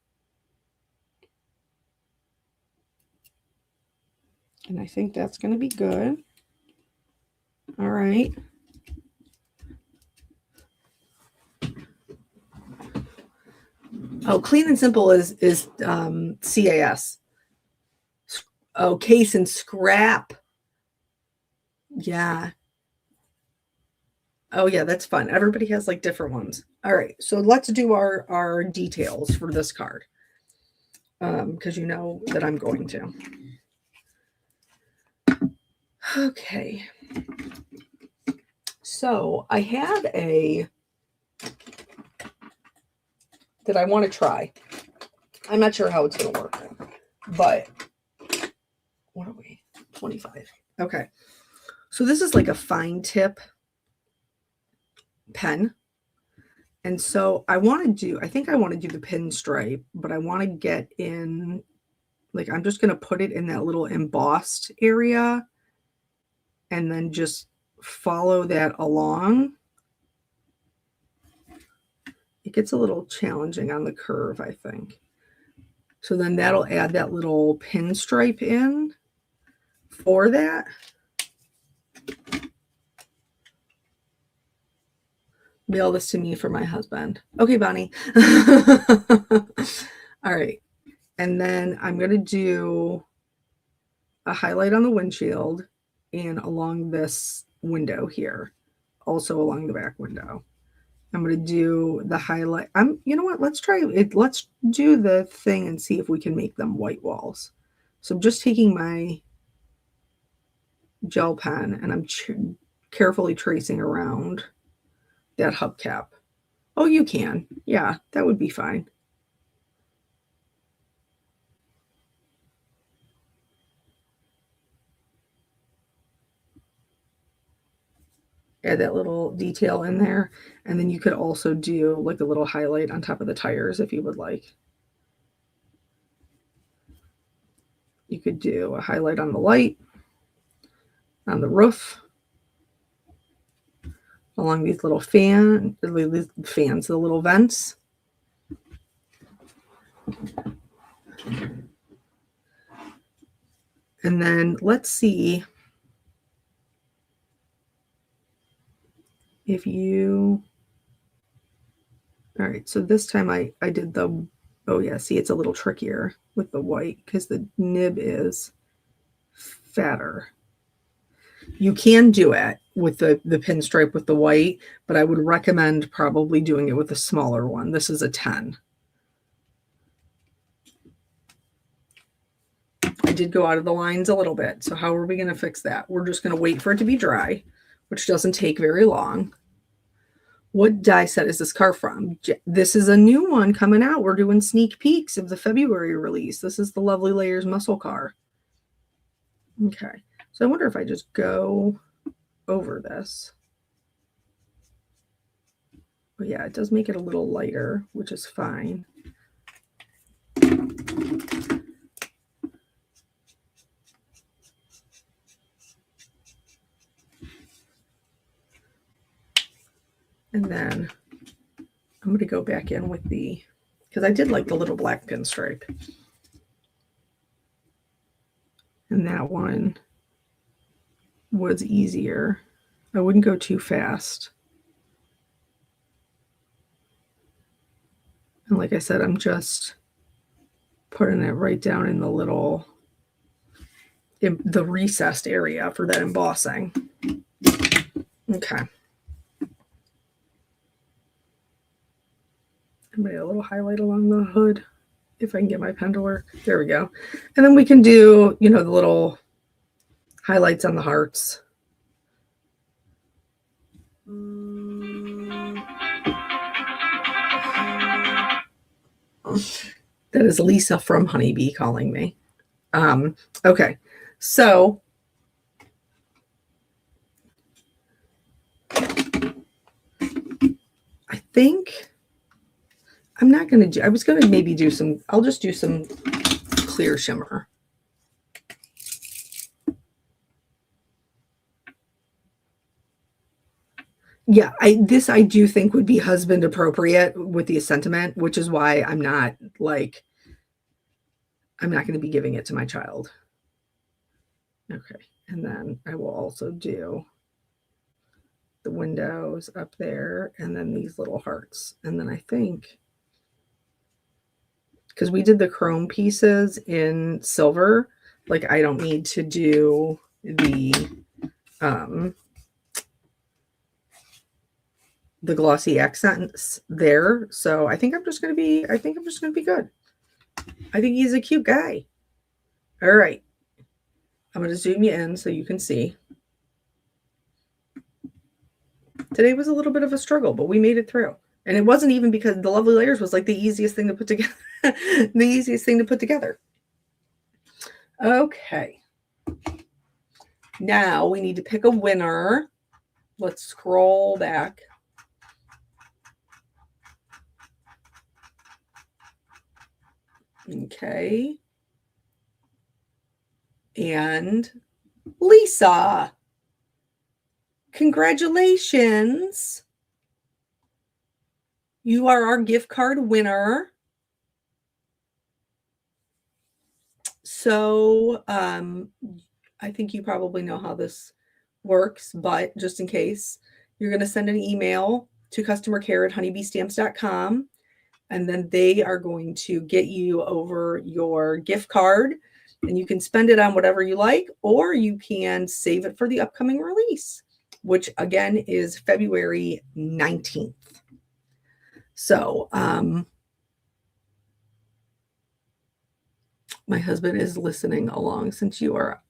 And I think that's going to be good. All right. Oh, clean and simple is CAS. Oh, case and scrap. Yeah. Oh yeah, that's fun. Everybody has like different ones. All right, so let's do our details for this card. Because you know that I'm going to. Okay. So I had a that I want to try. I'm not sure how it's going to work, but what are we? 25. Okay. So this is like a fine tip pen. And so I think I want to do the pinstripe, but I want to get in, like, I'm just going to put it in that little embossed area and then just follow that along. It gets a little challenging on the curve, I think. So then that'll add that little pinstripe in for that. Mail this to me for my husband. Okay, Bonnie. All right. And then I'm going to do a highlight on the windshield and along this window here, also along the back window. I'm going to do the highlight. You know what? Let's try it. Let's do the thing and see if we can make them white walls. So I'm just taking my gel pen and I'm carefully tracing around that hubcap. Oh, you can. Yeah, that would be fine. Add that little detail in there. And then you could also do like a little highlight on top of the tires if you would like. You could do a highlight on the light, on the roof, along these little fans, the little vents. And then let's see if you, all right, so this time I did the, oh yeah, see, it's a little trickier with the white because the nib is fatter. You can do it with the pinstripe with the white, but I would recommend probably doing it with a smaller one. This is a 10. I did go out of the lines a little bit. So how are we going to fix that? We're just going to wait for it to be dry, which doesn't take very long. What die set is this car from? This is a new one coming out. We're doing sneak peeks of the February release. This is the Lovely Layers muscle car. Okay. So I wonder if I just go over this. Oh yeah, it does make it a little lighter, which is fine. And then I'm going to go back in with the, because I did like the little black pinstripe. And that one was easier. I wouldn't go too fast. And like I said, I'm just putting it right down in the little, in the recessed area for that embossing. Okay. Maybe a little highlight along the hood if I can get my pen to work. There we go. And then we can do, you know, the little highlights on the hearts. That is Lisa from Honeybee calling me. Okay, so I think I'm not going to do, I was going to maybe do some, I'll just do some clear shimmer. Yeah, this I do think would be husband appropriate with the sentiment, which is why I'm not going to be giving it to my child. Okay, and then I will also do the windows up there and then these little hearts. And then I think because we did the chrome pieces in silver. Like, I don't need to do the glossy accents there. So I think I'm just going to be good. I think he's a cute guy. All right. I'm going to zoom you in so you can see. Today was a little bit of a struggle, but we made it through. And it wasn't even because the Lovely Layers was like the easiest thing to put together. The easiest thing to put together. Okay. Now we need to pick a winner. Let's scroll back. Okay. And Lisa. Congratulations. You are our gift card winner. So I think you probably know how this works, but just in case, you're going to send an email to customercare@honeybeestamps.com, and then they are going to get you over your gift card, and you can spend it on whatever you like, or you can save it for the upcoming release, which again is February 19th. So my husband is listening along since we are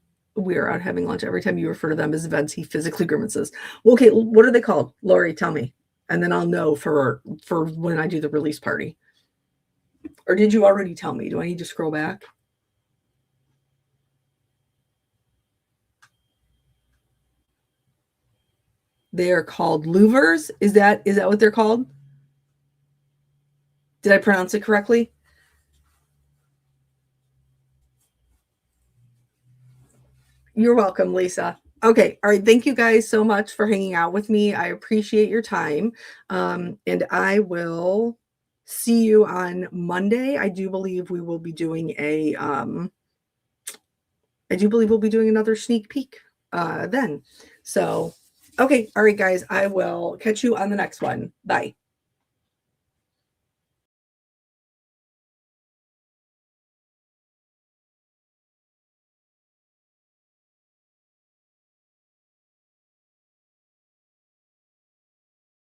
out having lunch. Every time you refer to them as events, he physically grimaces. Well, okay, what are they called? Lori, tell me. And then I'll know for when I do the release party. Or did you already tell me? Do I need to scroll back? They are called louvers. Is that what they're called? Did I pronounce it correctly? You're welcome, Lisa. Okay. All right. Thank you guys so much for hanging out with me. I appreciate your time. And I will see you on Monday. I do believe we will be doing another sneak peek then. So, okay. All right, guys. I will catch you on the next one. Bye.